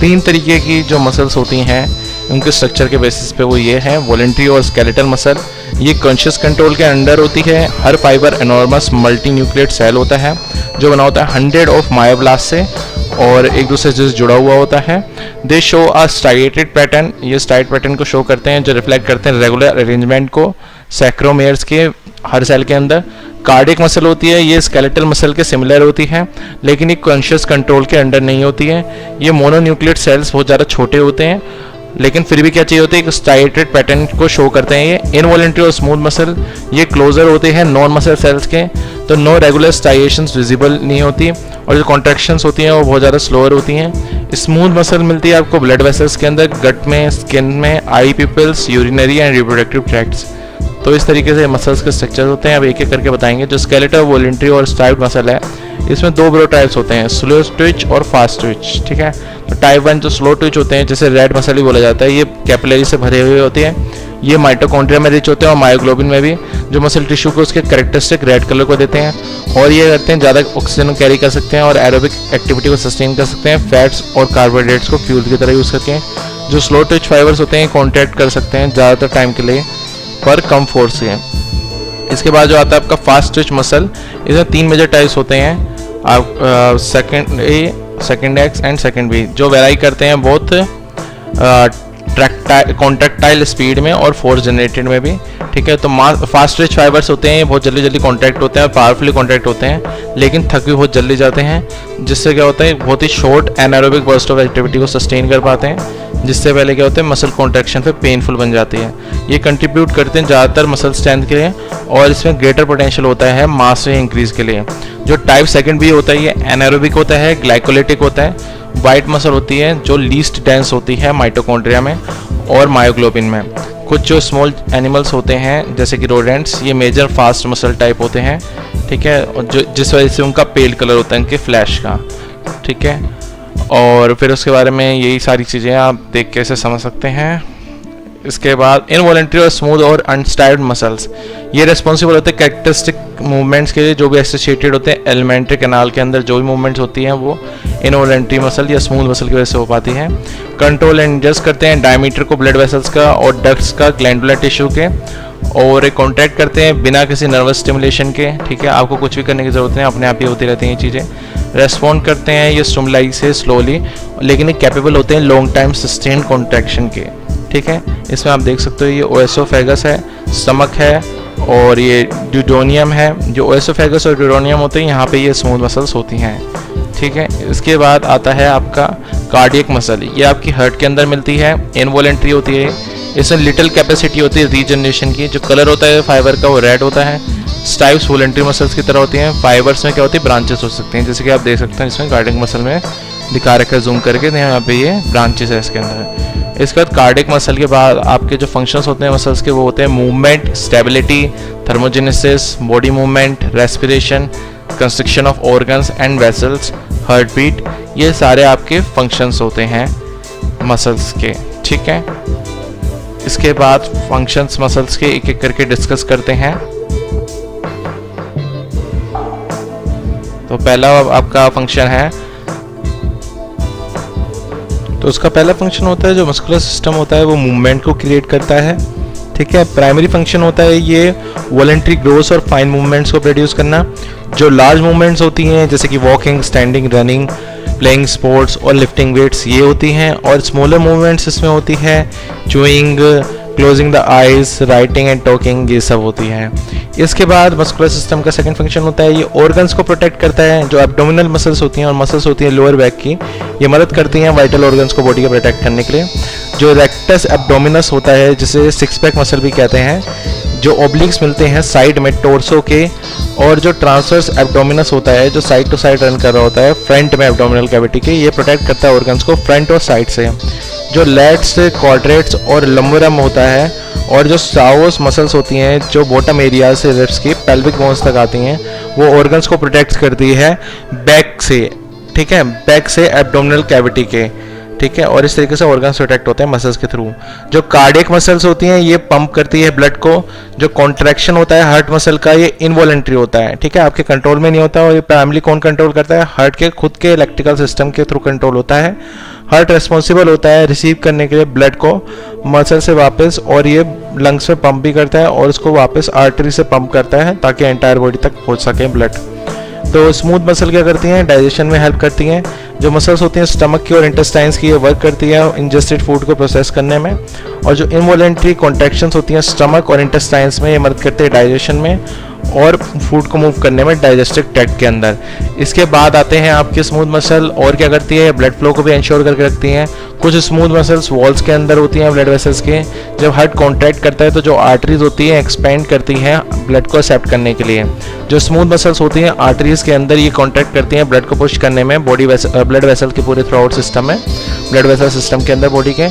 3 तरीके की जो मसल्स होती हैं उनके स्ट्रक्चर के बेसिस पे वो ये है, वॉलंटरी और स्केलेटल मसल। ये कॉन्शियस कंट्रोल के अंडर होती है। हर fibre enormous multinucleate cell होता है जो बना होता है 100 ऑफ मायोब्लास्ट से और एक दूसरे से जुड़ा हुआ होता है। दे शो अ स्ट्राइटेड पैटर्न, ये स्ट्राइट पैटर्न को शो करते हैं जो रिफ्लेक्ट करते हैं रेगुलर अरेंजमेंट को सैक्रोमेयर्स के हर सेल के अंदर। कार्डियक मसल होती है ये स्केलेटल मसल के सिमिलर होती है लेकिन ये कॉन्शियस कंट्रोल के अंडर नहीं होती है। ये मोनोन्यूक्लियेट सेल्स बहुत ज़्यादा छोटे होते हैं लेकिन फिर भी क्या चाहिए होती है, एक स्ट्राइटेड पैटर्न को शो करते हैं। ये इनवॉलंटरी और स्मूथ मसल ये क्लोजर होते हैं नॉन मसल सेल्स के, तो नो रेगुलर स्ट्राइएशंस विजिबल नहीं होती और जो कॉन्ट्रैक्शंस होती हैं वो बहुत ज़्यादा स्लोअर होती हैं। स्मूथ मसल मिलती है आपको ब्लड वेसल्स के अंदर, गट में, स्किन में, eye pupils, urinary and reproductive tracts. तो इस तरीके से मसल्स के स्ट्रक्चर होते हैं। अब एक एक करके बताएंगे। जो स्केलेटल वॉलंटरी और स्ट्राइप्ड मसल है इसमें 2 ब्रो टाइप्स होते हैं, स्लो ट्विच और फास्ट ट्विच, ठीक है। तो टाइप 1 जो स्लो ट्विच होते हैं जैसे रेड मसल ही बोला जाता है, ये कैपिलरी से भरे हुए होते हैं। ये माइटोकॉन्ड्रिया में रिच होते हैं और मायोग्लोबिन में भी, जो मसल टिश्यू को उसके कैरेक्टरिस्टिक रेड कलर को देते हैं और ये करते हैं ज़्यादा ऑक्सीजन कैरी कर सकते हैं और एरोबिक एक्टिविटी को सस्टेन कर सकते हैं। फैट्स और कार्बोहाइड्रेट्स को फ्यूल की तरह यूज़ करके हैं। जो स्लो ट्विच फाइबर्स होते हैं कॉन्ट्रैक्ट कर सकते हैं ज़्यादातर टाइम के लिए पर कम फोर्स से। इसके बाद जो आता है आपका फास्ट ट्विच मसल, इसमें 3 मेजर टाइप्स होते हैं, आप second A, second X and second B, जो वेराई करते हैं बहुत कॉन्ट्रैक्टाइल स्पीड में और फोर्स जनरेटेड में भी, ठीक है। तो फास्ट ट्विच फाइबर्स होते हैं ये बहुत जल्दी जल्दी कॉन्ट्रैक्ट होते हैं, पावरफुली कॉन्ट्रैक्ट होते हैं लेकिन थक भी बहुत जल्दी जाते हैं, जिससे क्या होता है बहुत ही short anaerobic burst of activity को सस्टेन कर पाते हैं, जिससे पहले क्या होता है मसल कॉन्ट्रैक्शन पे पेनफुल बन जाती है। ये कंट्रीब्यूट करते हैं ज़्यादातर मसल स्ट्रेंथ के लिए और इसमें ग्रेटर पोटेंशियल होता है मास इंक्रीज के लिए। जो टाइप सेकंड भी होता है ये एनारोबिक होता है, ग्लाइकोलिटिक होता है। वाइट मसल होती है जो लीस्ट डेंस होती है माइटोकॉन्ड्रिया में और मायोग्लोबिन में। कुछ जो स्मॉल एनिमल्स होते हैं जैसे कि रोडेंट्स, ये मेजर फास्ट मसल टाइप होते हैं, ठीक है, और जो जिस वजह से उनका पेल कलर होता है उनके फ्लैश का, ठीक है। और फिर उसके बारे में यही सारी चीज़ें आप देख के ऐसे समझ सकते हैं। इसके बाद इनवॉलंटरी और स्मूथ और अनस्टाइल्ड मसल्स, ये रिस्पॉन्सिबल होते हैं कैरेक्टरिस्टिक मूवमेंट्स के लिए जो भी एसोसिएटेड होते हैं एलिमेंट्री कैनाल के अंदर, जो भी मूवमेंट्स होती हैं वो इनवॉलंटरी मसल या स्मूथ मसल की वजह से हो पाती है। कंट्रोल एंड एडजस्ट करते हैं डायमीटर को ब्लड वेसल्स का और डक्ट्स का ग्लैंडुलर टिश्यू के, और कॉन्ट्रैक्ट करते हैं बिना किसी नर्वस स्टिमुलेशन के, ठीक है। आपको कुछ भी करने की ज़रूरत नहीं, अपने आप ही होती रहती हैं ये चीज़ें। रेस्पॉन्ड करते हैं ये स्टिमुलाई से स्लोली, लेकिन ये कैपेबल होते हैं लॉन्ग टाइम सस्टेन कॉन्ट्रैक्शन के, ठीक है। इसमें आप देख सकते हो ये ओएसोफेगस है, स्टमक है और ये ड्यूडोनियम है। जो ओएसोफेगस और ड्यूडोनियम होते हैं यहाँ पे ये स्मूथ मसल्स होती हैं, ठीक है। इसके बाद आता है आपका कार्डियक मसल, ये आपकी हार्ट के अंदर मिलती है, इनवॉलंटरी होती है, इसमें लिटिल कैपेसिटी होती है रीजनरेशन की। जो कलर होता है फाइबर का वो रेड होता है। स्टाइप्स वॉलंटरी मसल्स की तरह होती हैं। फाइबर्स में क्या होती है ब्रांचेस हो सकती हैं, जैसे कि आप देख सकते हैं इसमें कार्डियक मसल में दिखा रखा है जूम करके, यहाँ पे ये ब्रांचेस है इसके अंदर। इसके बाद कार्डियक मसल के बाद आपके जो फंक्शंस होते हैं मसल्स के वो होते हैं movement, stability, thermogenesis, body movement, respiration, construction of organs and vessels, heart beat, ये सारे आपके फंक्शंस होते हैं मसल्स के, ठीक है। इसके बाद फंक्शंस मसल्स के एक एक करके डिस्कस करते हैं। तो पहला आपका फंक्शन है, तो उसका पहला फंक्शन होता है जो मस्कुलर सिस्टम होता है वो मूवमेंट को क्रिएट करता है, ठीक है। प्राइमरी फंक्शन होता है ये वॉलंटरी ग्रोथ और फाइन मूवमेंट्स को प्रोड्यूस करना। जो लार्ज मूवमेंट्स होती हैं जैसे कि walking, standing, running, playing sports और लिफ्टिंग वेट्स, ये होती हैं। और स्मॉलर मूवमेंट्स इसमें होती है chewing, closing the eyes, writing and talking, ये सब होती है। इसके बाद मस्कुलर सिस्टम का सेकंड फंक्शन होता है, ये ऑर्गन्स को प्रोटेक्ट करता है। जो एब्डोमिनल मसल्स होती हैं और मसल्स होती हैं लोअर बैक की, ये मदद करती हैं वाइटल ऑर्गन्स को बॉडी के प्रोटेक्ट करने के लिए। जो रेक्टस एब्डोमिनस होता है, जिसे सिक्स पैक मसल भी कहते हैं, जो ओब्लिक्स मिलते हैं साइड में टोर्सो के, और जो ट्रांसवर्स एब्डोमिनस होता है, जो साइड टू साइड रन कर रहा होता है फ्रंट में एब्डोमिनल कैविटी के, ये प्रोटेक्ट करता है ऑर्गन्स को फ्रंट और साइड से। जो लैट्स, क्वाड्रेट्स और लंबरम होता है, और जो साओस मसल्स होती हैं जो बॉटम एरिया से रिब्स की पेल्विक बोन्स तक आती हैं, वो ऑर्गन्स को प्रोटेक्ट करती है बैक से, ठीक है, बैक से एब्डोमिनल कैविटी के, ठीक है। और इस तरीके से ऑर्गन्स प्रोटेक्ट होते हैं मसल्स के थ्रू। जो कार्डियक मसल्स होती हैं, ये पंप करती है ब्लड को। जो कॉन्ट्रैक्शन होता है हार्ट मसल का, ये इनवॉलेंट्री होता है, ठीक है, आपके कंट्रोल में नहीं होता। और ये प्राइमरी कौन कंट्रोल करता है? हार्ट के खुद के इलेक्ट्रिकल सिस्टम के थ्रू कंट्रोल होता है। हार्ट रिस्पॉन्सिबल होता है रिसीव करने के लिए ब्लड को मसल से वापस, और ये लंग्स में पंप भी करता है और उसको वापस आर्टरी से पंप करता है ताकि एंटायर बॉडी तक पहुंच सके ब्लड। तो स्मूथ मसल क्या करती हैं? डाइजेशन में हेल्प करती हैं। जो मसल्स होती हैं स्टमक की और इंटेस्टाइन्स की, ये वर्क करती है इंजेस्टेड फूड को प्रोसेस करने में। और जो इनवॉलेंट्री कॉन्ट्रैक्शंस होती हैं स्टमक और इंटेस्टाइन्स में, ये मदद करते हैं डाइजेशन में और फूड को मूव करने में डाइजेस्टिव ट्रैक्ट के अंदर। इसके बाद आते हैं आपके स्मूथ मसल, और क्या करती है? ब्लड फ्लो को भी इंश्योर करके रखती हैं। कुछ स्मूथ मसल्स वॉल्स के अंदर होती हैं ब्लड वेसल्स के। जब हार्ट कॉन्ट्रैक्ट करता है तो जो आर्टरीज होती हैं एक्सपेंड करती हैं ब्लड को एक्सेप्ट करने के लिए। जो स्मूथ मसल्स होती हैं आर्टरीज के अंदर, ये कॉन्ट्रैक्ट करती हैं ब्लड को पुश करने में ब्लड वेसल के पूरे थ्रू आउट सिस्टम में, ब्लड वेसल सिस्टम के अंदर बॉडी के।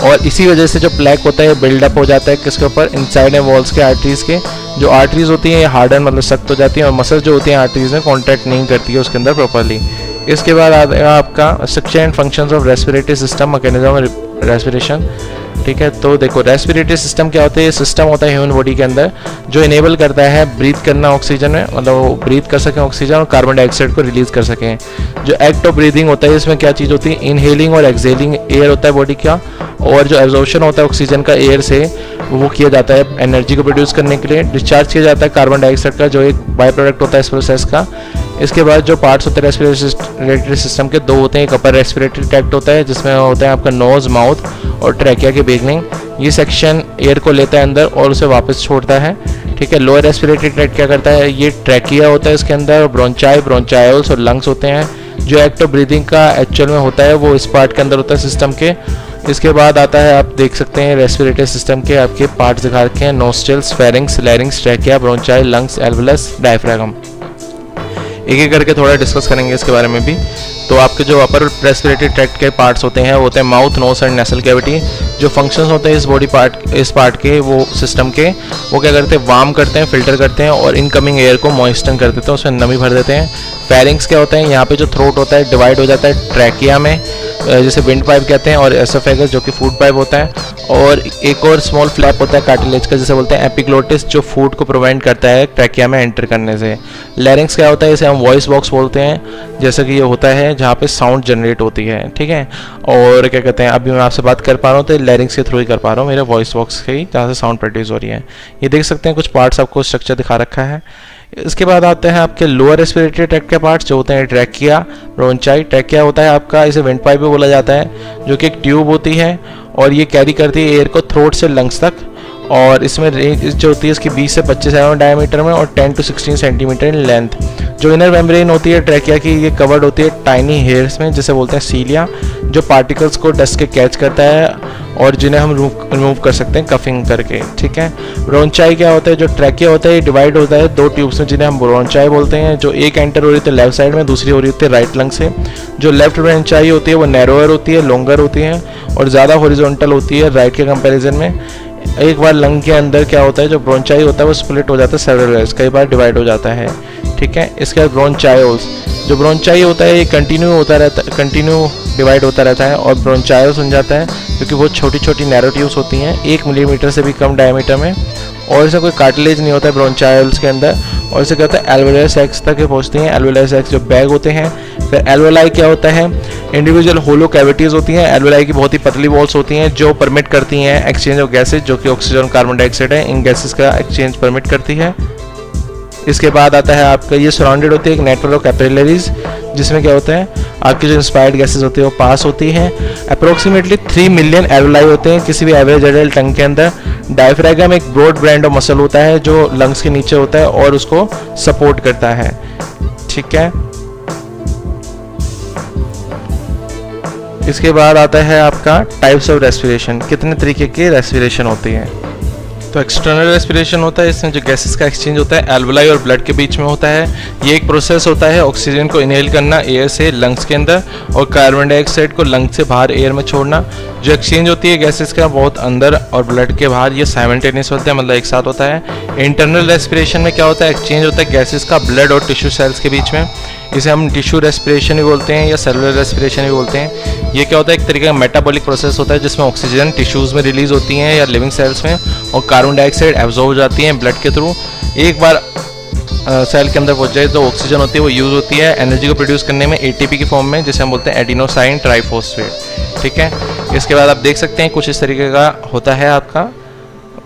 और इसी वजह से जो प्लैक होता है बिल्डअप हो जाता है किसके ऊपर? इनसाइड वॉल्स के आर्टरीज के। जो आर्टरीज होती हैं ये हार्डन मतलब सख्त हो जाती हैं, और मसल्स जो होती हैं आर्टरीज में कॉन्ट्रैक्ट नहीं करती है उसके अंदर प्रॉपर्ली। इसके बाद आएगा आपका structure and functions of respiratory system, mechanism respiration, ठीक है। तो देखो रेस्पिरेटरी सिस्टम क्या होता है? ये सिस्टम होता है ह्यूमन बॉडी के अंदर जो इनेबल करता है ब्रीथ करना ऑक्सीजन में, मतलब वो ब्रीथ कर सकें ऑक्सीजन और कार्बन डाइऑक्साइड को रिलीज कर सकें। जो एक्ट ऑफ ब्रीदिंग होता है इसमें क्या चीज़ होती है? इनहेलिंग और एक्सहेलिंग एयर होता है बॉडी का, और जो एब्जॉर्प्शन होता है ऑक्सीजन का एयर से वो किया जाता है एनर्जी को प्रोड्यूस करने के लिए। डिस्चार्ज किया जाता है कार्बन डाइऑक्साइड का, जो एक बाय प्रोडक्ट होता है इस प्रोसेस का। इसके बाद जो पार्ट्स होते हैं रेस्पिरेटरी सिस्टम के, दो होते हैं। एक अपर रेस्पिरेटरी ट्रैक्ट होता है जिसमें होता है आपका नोज, माउथ और ट्रैकिया के बिगनिंग। ये सेक्शन एयर को लेता है अंदर और उसे वापस छोड़ता है, ठीक है। लोअर रेस्पिरेटरी ट्रैक्ट क्या करता है? ये ट्रैकिया होता है इसके अंदर, ब्रोंचाई, ब्रोंचायोल्स और लंग्स होते हैं। जो एक्ट ऑफ ब्रीदिंग का एक्चुअल में होता है वो इस पार्ट के अंदर होता है सिस्टम के। इसके बाद आता है, आप देख सकते हैं रेस्पिरेटरी सिस्टम के आपके पार्ट्स दिखा रखे हैं, nostrils, pharynx, larynx, trachea, bronchi, lungs, alveolus, diaphragm. एक एक करके थोड़ा डिस्कस करेंगे इसके बारे में भी। तो आपके जो अपर रेस्पिरेटरी ट्रैक्ट के पार्ट्स होते हैं वो होते हैं mouth, nose and nasal cavity. जो फंक्शंस होते हैं इस पार्ट के, वो सिस्टम के, वो क्या करते हैं? वार्म करते हैं, फिल्टर करते हैं और इनकमिंग एयर को मॉइस्चर कर देते हैं, उसमें नमी भर देते हैं। फेरिंग्स क्या होता है? यहाँ पे जो थ्रोट होता है डिवाइड हो जाता है ट्रैकिया में, जिसे विंड पाइप कहते हैं, और एसोफेगस जो कि फूड पाइप होता है। और एक और स्मॉल फ्लैप होता है कार्टिलेज का, जिसे बोलते हैं एपिग्लोटिस, जो फूड को प्रिवेंट करता है ट्रैकिया में एंटर करने से। लैरिंग्स क्या होता है? इसे हम वॉइस बॉक्स बोलते हैं, जैसे कि ये होता है जहाँ पे साउंड जनरेट होती है, ठीक है। और क्या कहते हैं, अभी मैं आपसे बात कर पा रहा हूँ तो लैरिंग्स के थ्रू ही कर पा रहा हूँ, मेरे वॉइस बॉक्स के ही, जहाँ से साउंड प्रोड्यूस हो रही है। ये देख सकते हैं कुछ पार्ट्स आपको स्ट्रक्चर दिखा रखा है। इसके बाद आते हैं आपके लोअर रेस्पिरेटरी ट्रैक्ट के पार्ट्स जो होते हैं ट्रैकिया, ब्रोंचाई। ट्रैकिया होता है आपका, इसे विंड पाइप भी बोला जाता है, जो कि एक ट्यूब होती है और ये कैरी करती है एयर को थ्रोट से लंग्स तक। और इसमें रेंज जो होती है इसकी 20 से 25 mm डायमीटर में और 10 to 16 सेंटीमीटर इन लेंथ। जो इनर मेम्ब्रेन होती है ट्रैकिया की, ये कवर्ड होती है टाइनी हेयर्स में, जिसे बोलते हैं सीलिया, जो पार्टिकल्स को डस्ट के कैच करता है और जिन्हें हम रिमूव कर सकते हैं कफिंग करके, ठीक है। ब्रोंचाई क्या होता है? जो ट्रैकिया होता है ये डिवाइड होता है दो ट्यूब्स में, जिन्हें हम ब्रोंचाई बोलते हैं, जो एक एंटर हो रही होती है लेफ्ट साइड में, दूसरी हो रही होती है राइट लंग से। जो लेफ्ट ब्रोंचाई होती है वो नैरोअर होती है, लॉन्गर होती है और ज़्यादा हॉरिजॉन्टल होती है राइट के कंपैरिजन में। एक बार लंग के अंदर क्या होता है, जो ब्रोंचाई होता है वो स्प्लिट हो जाता है सेवरल लेयर्स, कई बार डिवाइड हो जाता है, ठीक है। इसके बाद ब्रोंचायोल्स, जो ब्रोंचाई होता है ये कंटिन्यू डिवाइड होता रहता है और ब्रोंचायोल्स बन जाता है, क्योंकि वो छोटी छोटी नैरो ट्यूब्स होती हैं 1 मिलीमीटर से भी कम डायमीटर में, और इसमें कोई कार्टिलेज नहीं होता है ब्रोंचायोल्स के अंदर। और इसे कहते हैं एल्वेलर सैक्स तक पहुँचती हैं, एल्वेलर सैक्स जो बैग होते हैं। फिर एल्वेलाई क्या होता है? इंडिविजुअल होलो कैविटीज़ होती हैं। एल्वेलाई की बहुत ही पतली वॉल्स होती हैं जो परमिट करती हैं एक्सचेंज ऑफ गैसेज, जो कि ऑक्सीजन और कार्बन डाइऑक्साइड है, इन गैसेज का एक्सचेंज परमिट करती है। इसके बाद आता है आपका, ये सराउंडेड होती है एक नेटवर्क ऑफ कैपिलरीज, जिसमें क्या होता है आपकी जो इंस्पायर्ड गैसेज होती है वो पास होती हैं। अप्रोक्सीमेटली 3 मिलियन एल्वेलाई होते हैं किसी भी एवरेज एडल्ट टंग के अंदर। डायफ्रागम एक ब्रॉड बैंड ऑफ मसल होता है जो लंग्स के नीचे होता है और उसको सपोर्ट करता है, ठीक है। इसके बाद आता है आपका टाइप्स ऑफ रेस्पिरेशन, कितने तरीके की रेस्पिरेशन होती है। तो एक्सटर्नल रेस्पिरेशन होता है, इसमें जो गैसेस का एक्सचेंज होता है एल्वुलाई और ब्लड के बीच में होता है। ये एक प्रोसेस होता है ऑक्सीजन को इनहेल करना एयर से लंग्स के अंदर और कार्बन डाइऑक्साइड को लंग्स से बाहर एयर में छोड़ना। जो एक्सचेंज होती है गैसेस का बहुत अंदर और ब्लड के बाहर, ये साइमल्टेनियस होता है, मतलब एक साथ होता है। इंटरनल रेस्पिरेशन में क्या होता है, एक्सचेंज होता है गैसेस का ब्लड और टिश्यू सेल्स के बीच में, इसे हम टिश्यू रेस्पिरेशन भी बोलते हैं या सेलुलर रेस्पिरेशन भी बोलते हैं। ये क्या होता है, एक तरीके का मेटाबॉलिक प्रोसेस होता है जिसमें ऑक्सीजन टिश्यूज में रिलीज होती हैं या लिविंग सेल्स में और कार्बन डाइऑक्साइड एब्जॉर्ब हो जाती है ब्लड के थ्रू। एक बार सेल के अंदर पहुंच जाए तो ऑक्सीजन होती है वो यूज होती है एनर्जी को प्रोड्यूस करने में एटीपी की फॉर्म में, जिसे हम बोलते हैं एडिनोसाइन ट्राइफॉस्फेट, ठीक है। इसके बाद आप देख सकते हैं कुछ इस तरीके का होता है आपका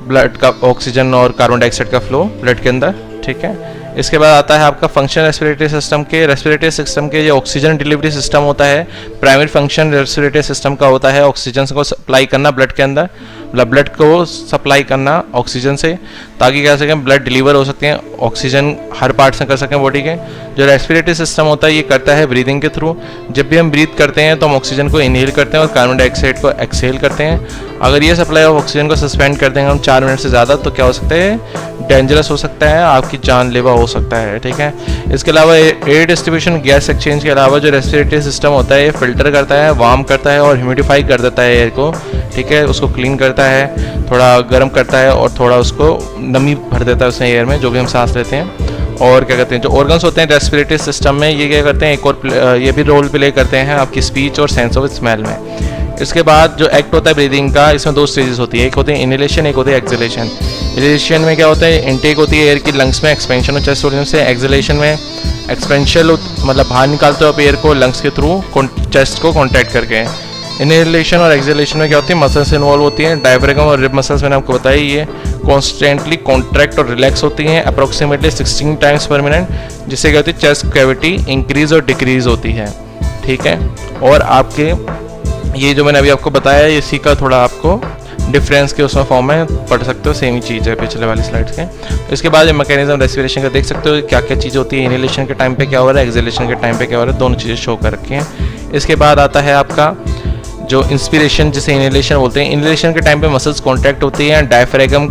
ब्लड का ऑक्सीजन और कार्बन डाइऑक्साइड का फ्लो ब्लड के अंदर, ठीक है। इसके बाद आता है आपका फंक्शन रेस्पिरेटरी सिस्टम के। रेस्पिरेटरी सिस्टम के ये ऑक्सीजन डिलीवरी सिस्टम होता है। प्राइमरी फंक्शन रेस्पिरेटरी सिस्टम का होता है ऑक्सीजन को सप्लाई करना ब्लड के अंदर, ब्लड को सप्लाई करना ऑक्सीजन से, ताकि क्या सकें ब्लड डिलीवर हो सकते हैं, ऑक्सीजन हर पार्ट से कर सकें बॉडी के। जो रेस्पिरेटरी सिस्टम होता है ये करता है ब्रीदिंग के थ्रू। जब भी हम ब्रीथ करते हैं तो हम ऑक्सीजन को इनहेल करते हैं और कार्बन डाइऑक्साइड को एक्सहेल करते हैं। अगर ये सप्लाई ऑफ ऑक्सीजन को सस्पेंड कर देंगे हम 4 मिनट से ज़्यादा तो क्या हो सकता है, डेंजरस हो सकता है, आपकी जानलेवा हो सकता है, ठीक है। इसके अलावा एयर डिस्ट्रीब्यूशन गैस एक्सचेंज के अलावा जो रेस्पिरेटरी सिस्टम होता है ये फिल्टर करता है, वार्म करता है और ह्यूमिडिफाई कर देता है एयर को, ठीक है। उसको क्लीन करता है, थोड़ा गर्म करता है और थोड़ा उसको नमी भर देता है उसमें एयर में जो भी हम सांस लेते हैं। और क्या कहते हैं जो ऑर्गन्स होते हैं रेस्पिरेटरी सिस्टम में ये क्या करते हैं, एक और ये भी रोल प्ले करते हैं आपकी स्पीच और सेंस ऑफ स्मेल में। इसके बाद जो एक्ट होता है ब्रीदिंग का, इसमें 2 स्टेजेस होती है, एक होती है इनहेलेशन, एक होती है एक्सहेलेशन। इनहेलेशन में क्या होता है, इनटेक होती है एयर की लंग्स में एक्सपेंशन और चेस्ट वॉल्यूम से। एक्सहेलेशन में एक्सपेंशन मतलब बाहर निकालते हो आप एयर को लंग्स के थ्रू चेस्ट को कॉन्टैक्ट करके। इनहेलेशन और एक्सहेलेशन में क्या होती है, मसल्स इन्वॉल्व होती हैं। डायफ्रागम और रिब मसल्स मैंने आपको बताया ये कॉन्स्टेंटली कॉन्ट्रैक्ट और रिलैक्स होती हैं अप्रोक्सीमेटली 16 टाइम्स पर मिनट, जिससे क्या होती है चेस्ट कैविटी इंक्रीज और डिक्रीज होती है, ठीक है। और आपके ये जो मैंने अभी आपको बताया इसी का थोड़ा आपको डिफरेंस के उसमें फॉर्म में पढ़ सकते हो, सेम ही चीज़ है पिछले वाली स्लाइड्स के। इसके बाद ये मैकेनिज्म रेस्पिरेशन का देख सकते हो क्या क्या चीज़ होती है, इनहेलेशन के टाइम पे क्या हो रहा है, एक्सहेलेशन के टाइम पे क्या हो रहा है, दोनों चीज़ें शो कर रखी हैं। इसके बाद आता है आपका जो इंस्पिरेशन जिसे इनहेलेशन बोलते हैं। इनहेलेशन के टाइम पे मसल्स कॉन्ट्रैक्ट होती हैं, डायफ्रागम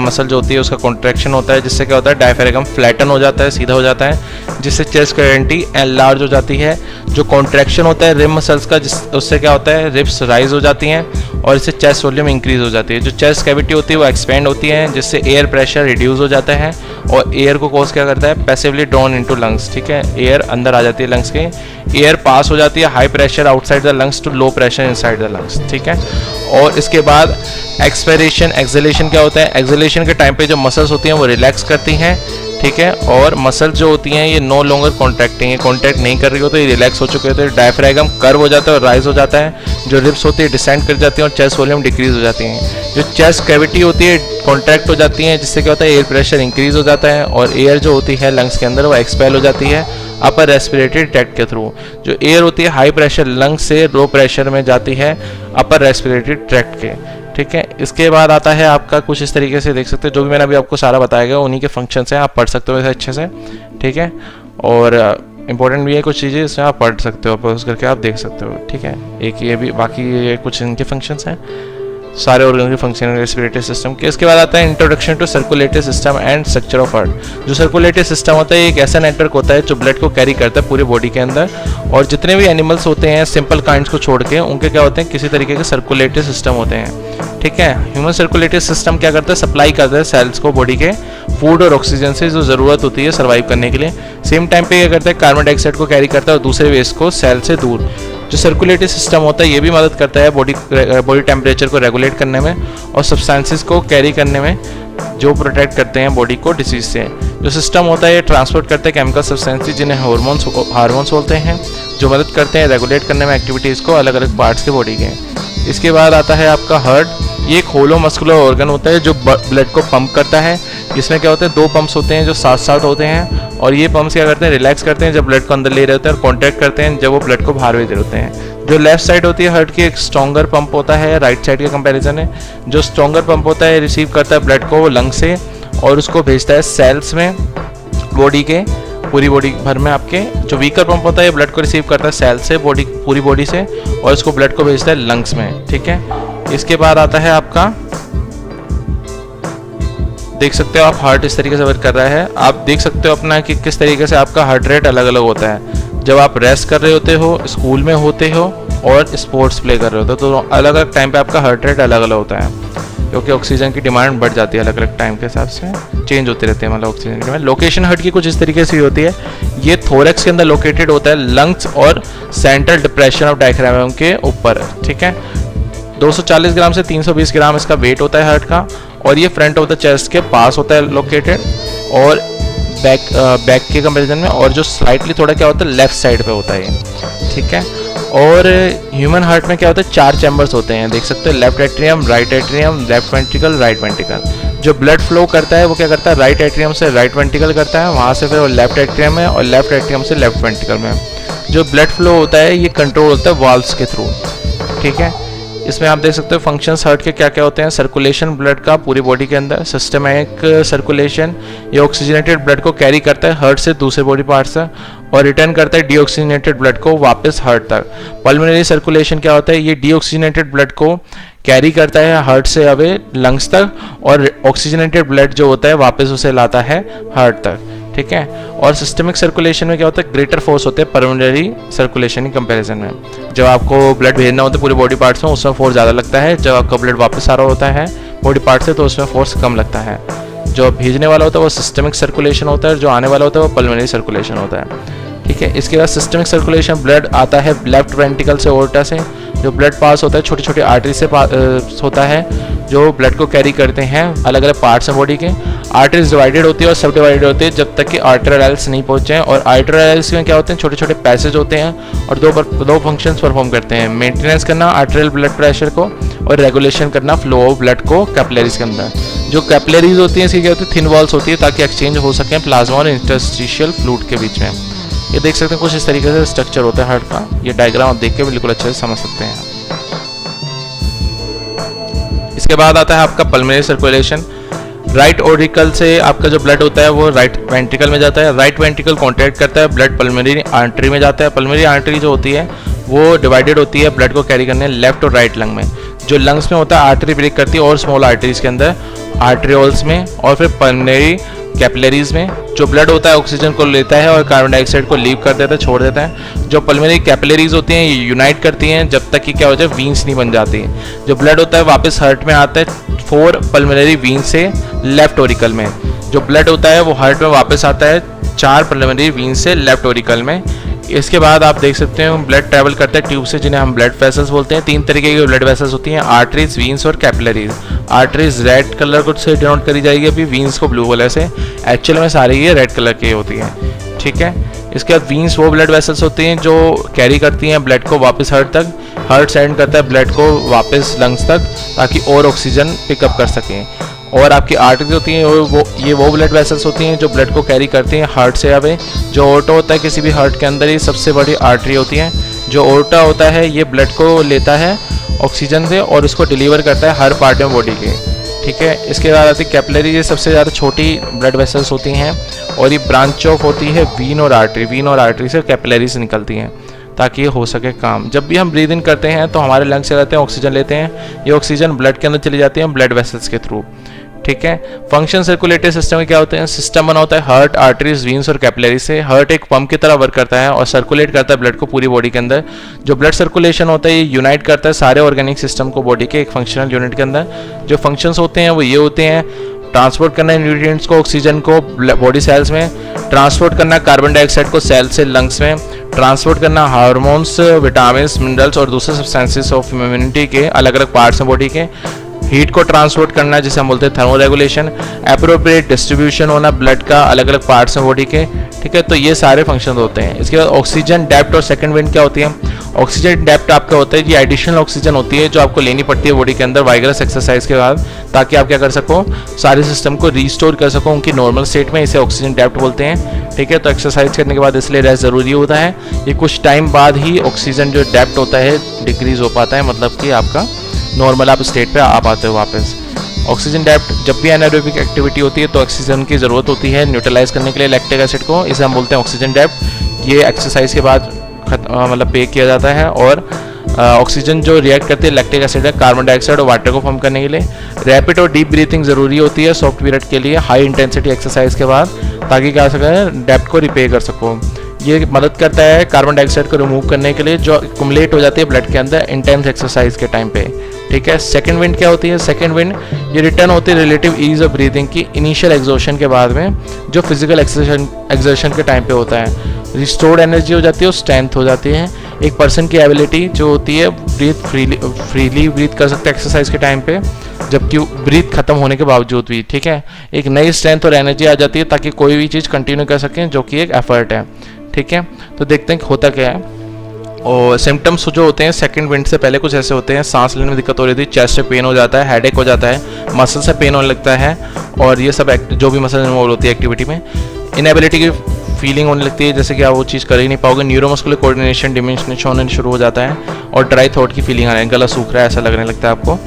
मसल जो होती है उसका कॉन्ट्रैक्शन होता है, जिससे क्या होता है डायफ्रागम फ्लैटन हो जाता है, सीधा हो जाता है, जिससे चेस्ट कैविटी एनलार्ज हो जाती है। जो कॉन्ट्रैक्शन होता है रिब मसल्स का उससे क्या होता है रिब्स राइज हो जाती हैं और इससे चेस्ट वॉल्यूम इंक्रीज हो जाती है। जो चेस्ट कैविटी होती है वो एक्सपेंड होती है, जिससे एयर प्रेशर रिड्यूस हो जाता है और एयर को कॉज क्या करता है, पैसिवली ड्रॉन इनटू लंग्स, ठीक है। एयर अंदर आ जाती है लंग्स के, एयर पास हो जाती है high pressure outside the lungs to low pressure inside the lungs, ठीक है। और इसके बाद एक्सपायरेशन एक्सहेलेशन क्या होता है, एक्सहेलेशन के टाइम पे जो मसल्स होती हैं वो रिलैक्स करती हैं, ठीक है। और मसल्स जो होती हैं ये नो लॉन्गर कॉन्ट्रैक्टिंग, ये कॉन्ट्रैक्ट नहीं कर रही हो तो ये रिलैक्स हो चुके होते हैं। डायफ्रागम कर्व हो जाता है और राइज हो जाता है, जो रिब्स होती है डिसेंड कर जाती हैं और चेस्ट वॉल्यूम डिक्रीज हो जाती हैं। जो चेस्ट कैविटी होती है कॉन्ट्रैक्ट हो जाती है, जिससे क्या होता है एयर प्रेशर इंक्रीज हो जाता है और एयर जो होती है लंग्स के अंदर वो एक्सपेल हो जाती है अपर रेस्पिरेटरी ट्रैक्ट के थ्रू। जो एयर होती है हाई प्रेशर लंग्स से लो प्रेशर में जाती है अपर रेस्पिरेटरी ट्रैक्ट के, ठीक है। इसके बाद आता है आपका कुछ इस तरीके से देख सकते हो, जो भी मैंने अभी आपको सारा बताया गया उन्हीं के फंक्शंस हैं, आप पढ़ सकते हो इसे अच्छे से, ठीक है। और इंपॉर्टेंट भी है कुछ चीज़ें इसमें आप पढ़ सकते हो, पॉज करके आप देख सकते हो, ठीक है। एक ये भी बाकी ये कुछ इनके फंक्शंस हैं सारे ऑर्गन के फंक्शन रेस्पिरेटरी सिस्टम के। इसके बाद आता है introduction to circulatory system and structure of heart. जो सर्कुलेटरी सिस्टम होता है एक ऐसा नेटवर्क होता है जो ब्लड को कैरी करता है पूरी बॉडी के अंदर, और जितने भी एनिमल्स होते हैं सिंपल काइंड्स को छोड़ के उनके क्या होते हैं किसी तरीके के सर्कुलेटरी सिस्टम होते हैं, ठीक है। ह्यूमन सर्कुलेटरी सिस्टम क्या करता है, सप्लाई करता है सेल्स को बॉडी के फूड और ऑक्सीजन से जो ज़रूरत होती है सर्वाइव करने के लिए। सेम टाइम पे क्या करता है कार्बन डाइऑक्साइड को कैरी करता है और दूसरे वेस्ट को सेल से दूर। जो सर्कुलेटरी सिस्टम होता है ये भी मदद करता है बॉडी टेम्परेचर को रेगुलेट करने में और सब्सटेंसेस को कैरी करने में, जो प्रोटेक्ट करते हैं बॉडी को डिसीज से। जो सिस्टम होता है ये ट्रांसपोर्ट करते हैं केमिकल सब्सटेंसेस जिन्हें हार्मोन्स बोलते हैं, जो मदद करते हैं रेगुलेट करने में एक्टिविटीज़ को अलग अलग पार्ट्स के बॉडी के। इसके बाद आता है आपका हार्ट। ये एक होलो मस्कुलर ऑर्गन होता है जो ब्लड को पंप करता है। इसमें क्या होता है 2 पंप्स होते हैं जो साथ साथ होते हैं, और ये पंप्स क्या करते हैं रिलैक्स करते हैं जब ब्लड को अंदर ले रहे होते हैं और कॉन्ट्रैक्ट करते हैं जब वो ब्लड को बाहर भेज रहे होते हैं। जो लेफ्ट साइड होती है हार्ट की, एक स्ट्रॉन्गर पंप होता है राइट साइड के कंपैरिजन में। जो स्ट्रॉन्गर पंप होता है रिसीव करता है ब्लड को लंग से और उसको भेजता है सेल्स में बॉडी के, पूरी बॉडी भर में आपके। जो वीकर पंप होता है ब्लड को रिसीव करता है सेल से, बॉडी पूरी बॉडी से, और उसको ब्लड को भेजता है लंग्स में, ठीक है। इसके बाद आता है आपका, देख सकते हो आप हार्ट इस तरीके से वर्क कर रहा है। आप देख सकते हो अपना कि किस तरीके से आपका हार्ट रेट अलग अलग होता है जब आप रेस्ट कर रहे होते हो, स्कूल में होते हो और स्पोर्ट्स प्ले कर रहे होते हो, तो अलग अलग टाइम पे आपका हार्ट रेट अलग अलग होता है, क्योंकि ऑक्सीजन की डिमांड बढ़ जाती है, अलग अलग टाइम के हिसाब से चेंज होती रहती है, मतलब ऑक्सीजन की डिमांड। लोकेशन हार्ट की कुछ इस तरीके से होती है, ये थोरैक्स के अंदर लोकेटेड होता है, लंग्स और सेंट्रल डिप्रेशन ऑफ डायफ्राम के ऊपर, ठीक है। 240 ग्राम से 320 ग्राम इसका वेट होता है हार्ट का, और ये फ्रंट ऑफ द चेस्ट के पास होता है लोकेटेड, और बैक के कंपेरिजन में, और जो स्लाइटली थोड़ा क्या होता है लेफ्ट साइड पे होता है ये, ठीक है। और ह्यूमन हार्ट में क्या होता है, 4 चैम्बर्स होते हैं, देख सकते हो, left atrium, right atrium, left ventricle, right ventricle. जो ब्लड फ्लो करता है वो क्या करता है, राइट एट्रियम से राइट वेंट्रिकल करता है, वहाँ से फिर वो लेफ्ट एट्रियम में, और लेफ्ट एट्रियम से लेफ्ट वेंट्रिकल में। जो ब्लड फ्लो होता है ये कंट्रोल होता है वाल्व्स के थ्रू, ठीक है। इसमें आप देख सकते हो फंक्शंस हार्ट के क्या क्या होते हैं। सर्कुलेशन ब्लड का पूरी बॉडी के अंदर, सिस्टमैटिक सर्कुलेशन, ये ऑक्सीजनेटेड ब्लड को कैरी करता है हार्ट से दूसरे बॉडी पार्ट से, और रिटर्न करता है डीऑक्सीजनेटेड ब्लड को वापस हार्ट तक। पल्मोनरी सर्कुलेशन क्या होता है, ये डीऑक्सीजनेटेड ब्लड को कैरी करता है हार्ट से अवे लंग्स तक, और ऑक्सीजनेटेड ब्लड जो होता है वापस उसे लाता है हार्ट तक, ठीक है। और सिस्टमिक सर्कुलेशन में क्या होता है, ग्रेटर फोर्स होते हैं पल्मोनरी सर्कुलेशन की कंपैरिजन में। जब आपको ब्लड भेजना होता है पूरे बॉडी पार्ट्स में, उसमें फोर्स ज़्यादा लगता है, जब आपका ब्लड वापस आ रहा होता है बॉडी पार्ट से तो उसमें फोर्स कम लगता है। जो भेजने वाला होता है वो सिस्टमिक सर्कुलेशन होता है, जो आने वाला होता है वो पल्मोनरी सर्कुलेशन होता है, ठीक है। इसके बाद सिस्टमिक सर्कुलेशन ब्लड आता है लेफ्ट वेंट्रिकल से, ओर्टा से। जो ब्लड पास होता है छोटे छोटे आर्टरी से होता है, जो ब्लड को कैरी करते हैं अलग अलग पार्ट्स ऑफ बॉडी के। आर्टरीज डिवाइडेड होती है और सब डिवाइडेड होती है जब तक कि आर्टरीज नहीं पहुंचे, और आर्टरीज में क्या होते हैं, छोटे छोटे पैसेज होते हैं, और दो फंक्शंस परफॉर्म करते हैं, मेंटेनेंस करना आर्टरियल ब्लड प्रेशर को, और रेगुलेशन करना फ्लो ऑफ ब्लड को कैपिलरीज के अंदर। जो कैपिलरीज होती हैं इसकी क्या होती है, थिन वॉल्स होती है, ताकि एक्सचेंज हो सके प्लाज्मा और इंटरस्टिशियल फ्लूइड के बीच में। ये देख सकते हैं कुछ इस तरीके से स्ट्रक्चर होता है हार्ट का। ये डायग्राम आप देख के बिल्कुल अच्छे से समझ सकते हैं। इसके बाद आता है आपका पल्मोनरी सर्कुलेशन। राइट ऑरिकल से आपका जो ब्लड होता है वो राइट वेंट्रिकल में जाता है। राइट वेंट्रिकल कॉन्ट्रैक्ट करता है, ब्लड पल्मोनरी आर्टरी में जाता है। पल्मोनरी आर्टरी जो होती है वो डिवाइडेड होती है ब्लड को कैरी करने लेफ्ट और राइट लंग में। जो लंग्स में होता है आर्टरी ब्रेक करती है और स्मॉल आर्टरीज के अंदर, आर्ट्रियोल्स में, और फिर पल्मोनरी कैपिलरीज में। जो ब्लड होता है ऑक्सीजन को लेता है और कार्बन डाइऑक्साइड को लीव कर देता है, छोड़ देता है। जो पल्मोनरी कैपिलरीज होती हैं ये यूनाइट करती हैं जब तक कि क्या हो जाए, वीन्स नहीं बन जाती। जो ब्लड होता है वापस हार्ट में आता है 4 पल्मोनरी वीन से लेफ्ट ओरिकल में। जो ब्लड होता है वो हार्ट में वापस आता है 4 पल्मोनरी वीन से लेफ्ट ओरिकल में। इसके बाद आप देख सकते हैं ब्लड ट्रैवल करता है ट्यूब से, जिन्हें हम ब्लड वेसल्स बोलते हैं। 3 तरीके की ब्लड वेसल्स होती हैं, आर्टरीज, वीन्स और कैपिलरीज। आर्टरीज रेड कलर को से डिनोट करी जाएगी अभी, वीन्स को ब्लू कलर से। एक्चुअल में सारी ये रेड कलर की होती हैं, ठीक है। इसके बाद वीन्स वो ब्लड वेसल्स होती हैं जो कैरी करती हैं ब्लड को वापस हार्ट तक। हार्ट सेंड करता है ब्लड को वापस लंग्स तक ताकि और ऑक्सीजन पिकअप कर सकें। और आपकी आर्टरीज होती हैं वो ब्लड वेसल्स होती हैं जो ब्लड को कैरी करती हैं हार्ट से अवे। जो ओर्टा होता है किसी भी हार्ट के अंदर, ये सबसे बड़ी आर्टरी होती है। जो ओर्टा होता है ये ब्लड को लेता है ऑक्सीजन से और उसको डिलीवर करता है हर पार्ट में बॉडी के, ठीक है। इसके बाद आती है कैपिलरी, ये सबसे ज़्यादा छोटी ब्लड वेसल्स होती हैं और ये ब्रांच ऑफ होती है वीन और आर्टरी। वीन और आर्टरी से कैपिलरी से निकलती हैं ताकि ये हो सके काम। जब भी हम ब्रीद इन करते हैं तो हमारे लंग्स से जाते हैं, ऑक्सीजन लेते हैं, ये ऑक्सीजन ब्लड के अंदर चली जाती है ब्लड वेसल्स के थ्रू, ठीक है। फंक्शन सर्कुलेटरी सिस्टम में क्या होते हैं, सिस्टम बना होता है हार्ट, आर्टरीज, वीन्स और कैपिलरी से। हार्ट एक पंप की तरह वर्क करता है और सर्कुलेट करता है ब्लड को पूरी बॉडी के अंदर। जो ब्लड सर्कुलेशन होता है ये यूनाइट करता है सारे ऑर्गेनिक सिस्टम को बॉडी के एक फंक्शनल यूनिट के अंदर। जो फंक्शंस होते हैं वो ये होते हैं, ट्रांसपोर्ट करना न्यूट्रिएंट्स को, ऑक्सीजन को बॉडी सेल्स में, ट्रांसपोर्ट करना कार्बन डाइऑक्साइड को सेल से लंग्स में, ट्रांसपोर्ट करना हार्मोन्स, विटामिन्स, मिनरल्स और दूसरे सब्सटेंसेस ऑफ इम्यूनिटी के अलग अलग पार्ट्स हैं बॉडी के, हीट को ट्रांसपोर्ट करना जिसे हम बोलते हैं थर्मोरेगुलेशन, एप्रोप्रिएट डिस्ट्रीब्यूशन होना ब्लड का अलग अलग पार्ट्स हैं बॉडी के, ठीक है। तो ये सारे फंक्शन होते हैं। इसके बाद ऑक्सीजन डेप्थ और सेकंड विंड क्या होती है? ऑक्सीजन डेप्थ आपका होता है, ये एडिशनल ऑक्सीजन होती है जो आपको लेनी पड़ती है बॉडी के अंदर वाइगरस एक्सरसाइज के बाद, ताकि आप क्या कर सको, सारे सिस्टम को रिस्टोर कर सको उनकी नॉर्मल स्टेट में। इसे ऑक्सीजन डेप्थ बोलते हैं, ठीक है। तो एक्सरसाइज करने के बाद इसलिए रेस्ट ज़रूरी होता है। ये कुछ टाइम बाद ही ऑक्सीजन जो डेप्थ होता है डिक्रीज हो पाता है, मतलब कि आपका नॉर्मल आप स्टेट पे आ पाते हो वापस। ऑक्सीजन डेप्थ जब भी एनारोबिक एक्टिविटी होती है तो ऑक्सीजन की ज़रूरत होती है न्यूट्रलाइज करने के लिए लैक्टिक एसिड को, इसे हम बोलते हैं ऑक्सीजन डेप्थ। ये एक्सरसाइज के बाद मतलब पे किया जाता है। और ऑक्सीजन जो रिएक्ट करती है लैक्टिक एसिड है कार्बन डाइऑक्साइड और वाटर को फॉर्म करने के लिए। रैपिड और डीप ब्रीथिंग ज़रूरी होती है सॉफ्ट पीरियड के लिए हाई इंटेंसिटी एक्सरसाइज के बाद, ताकि क्या सकें डेप्थ को रिपेयर कर सको। ये मदद करता है कार्बन डाइऑक्साइड को रिमूव करने के लिए जो एक्युमुलेट हो जाती है ब्लड के अंदर इंटेंस एक्सरसाइज के टाइम पे, ठीक है। सेकंड विंड क्या होती है? सेकंड विंड ये रिटर्न होती है रिलेटिव ईज ऑफ ब्रीथिंग की इनिशियल एग्जॉशन के बाद में, जो फिजिकल एक्सर्शन के टाइम पे होता है। रिस्टोर्ड एनर्जी हो जाती है और स्ट्रेंथ हो जाती है। एक पर्सन की एबिलिटी जो होती है ब्रीथ फ्रीली ब्रीथ कर सकते हैं एक्सरसाइज के टाइम पे, जबकि ब्रीथ खत्म होने के बावजूद भी, ठीक है। एक नई स्ट्रेंथ और एनर्जी आ जाती है ताकि कोई भी चीज़ कंटिन्यू कर सकें, जो कि एक एफर्ट है, ठीक है। तो देखते हैं होता क्या है। और सिम्टम्स जो होते हैं सेकंड विंड से पहले कुछ ऐसे होते हैं, सांस लेने में दिक्कत हो रही थी, चेस्ट से पेन हो जाता है, हेडेक हो जाता है, मसल से पेन होने लगता है, और ये सब जो भी मसल इन्वॉल्व होती है एक्टिविटी में। इनएबिलिटी की फीलिंग होने लगती है, जैसे कि आप वो चीज़ कर ही नहीं पाओगे। न्यूरोमस्कुलर कोऑर्डिनेशन डिमिनिश होने शुरू हो जाता है, और ड्राई थ्रोट की फीलिंग आने, गला सूख रहा है ऐसा लगने लगता है आपको।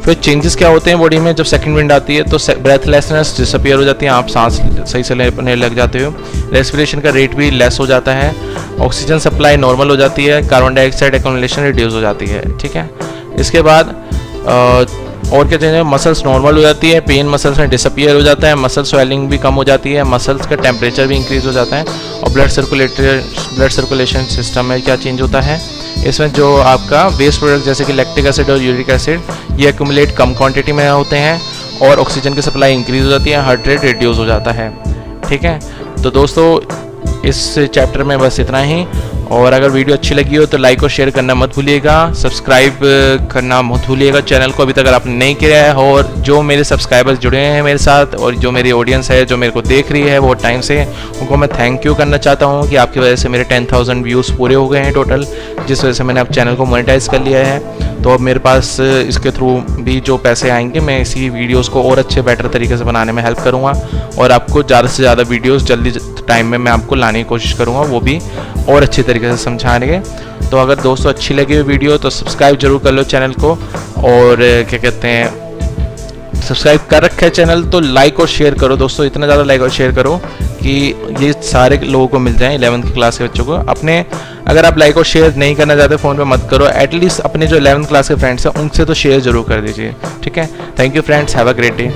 फिर चेंजेस क्या होते हैं बॉडी में जब सेकंड विंड आती है? तो ब्रेथलेसनेस डिसअपियर हो जाती है, आप सांस सही से लेने लग जाते हो, रेस्पिरेशन का रेट भी लेस हो जाता है, ऑक्सीजन सप्लाई नॉर्मल हो जाती है, कार्बन डाइऑक्साइड एक्युमुलेशन रिड्यूस हो जाती है, ठीक है। इसके बाद और क्या चाहिए? मसल्स नॉर्मल हो जाती है, पेन मसल्स में डिसअपियर हो जाता है, मसल स्वेलिंग भी कम हो जाती है, मसल्स का टेम्परेचर भी इंक्रीज हो जाता है, और ब्लड सर्कुलेशन सिस्टम में क्या चेंज होता है? इसमें जो आपका वेस्ट प्रोडक्ट जैसे कि लैक्टिक एसिड और यूरिक एसिड ये एक्यूमुलेट कम क्वांटिटी में होते हैं, और ऑक्सीजन की सप्लाई इंक्रीज हो जाती है, हार्ट रेट रिड्यूस हो जाता है, ठीक है। तो दोस्तों इस चैप्टर में बस इतना ही, और अगर वीडियो अच्छी लगी हो तो लाइक और शेयर करना मत भूलिएगा, सब्सक्राइब करना मत भूलिएगा चैनल को अभी तक अगर आपने नहीं किया है। और जो मेरे सब्सक्राइबर्स जुड़े हैं मेरे साथ और जो मेरी ऑडियंस है जो मेरे को देख रही है बहुत टाइम से, उनको मैं थैंक यू करना चाहता हूँ कि आपकी वजह से मेरे 10,000 व्यूज़ पूरे हो गए हैं टोटल, जिस वजह से मैंने अब चैनल को मोनेटाइज कर लिया है। तो अब मेरे पास इसके थ्रू भी जो पैसे आएंगे मैं इसी वीडियोज़ को और अच्छे बेटर तरीके से बनाने में हेल्प करूँगा, और आपको ज़्यादा से ज़्यादा वीडियोज़ जल्दी टाइम में मैं आपको लाने की कोशिश करूँगा, वो भी और अच्छे तरीके से समझाएंगे। तो अगर दोस्तों अच्छी लगी हुई वीडियो तो सब्सक्राइब जरूर कर लो चैनल को, और क्या कहते हैं सब्सक्राइब कर रखा है चैनल तो लाइक और शेयर करो दोस्तों, इतना ज़्यादा लाइक और शेयर करो कि ये सारे लोगों को मिल जाए 11th क्लास के बच्चों को। अपने अगर आप लाइक और शेयर नहीं करना चाहते फ़ोन पे मत करो, एटलीस्ट अपने जो 11th क्लास के फ्रेंड्स हैं उनसे तो शेयर जरूर कर दीजिए, ठीक है। Thank you friends, have a great day.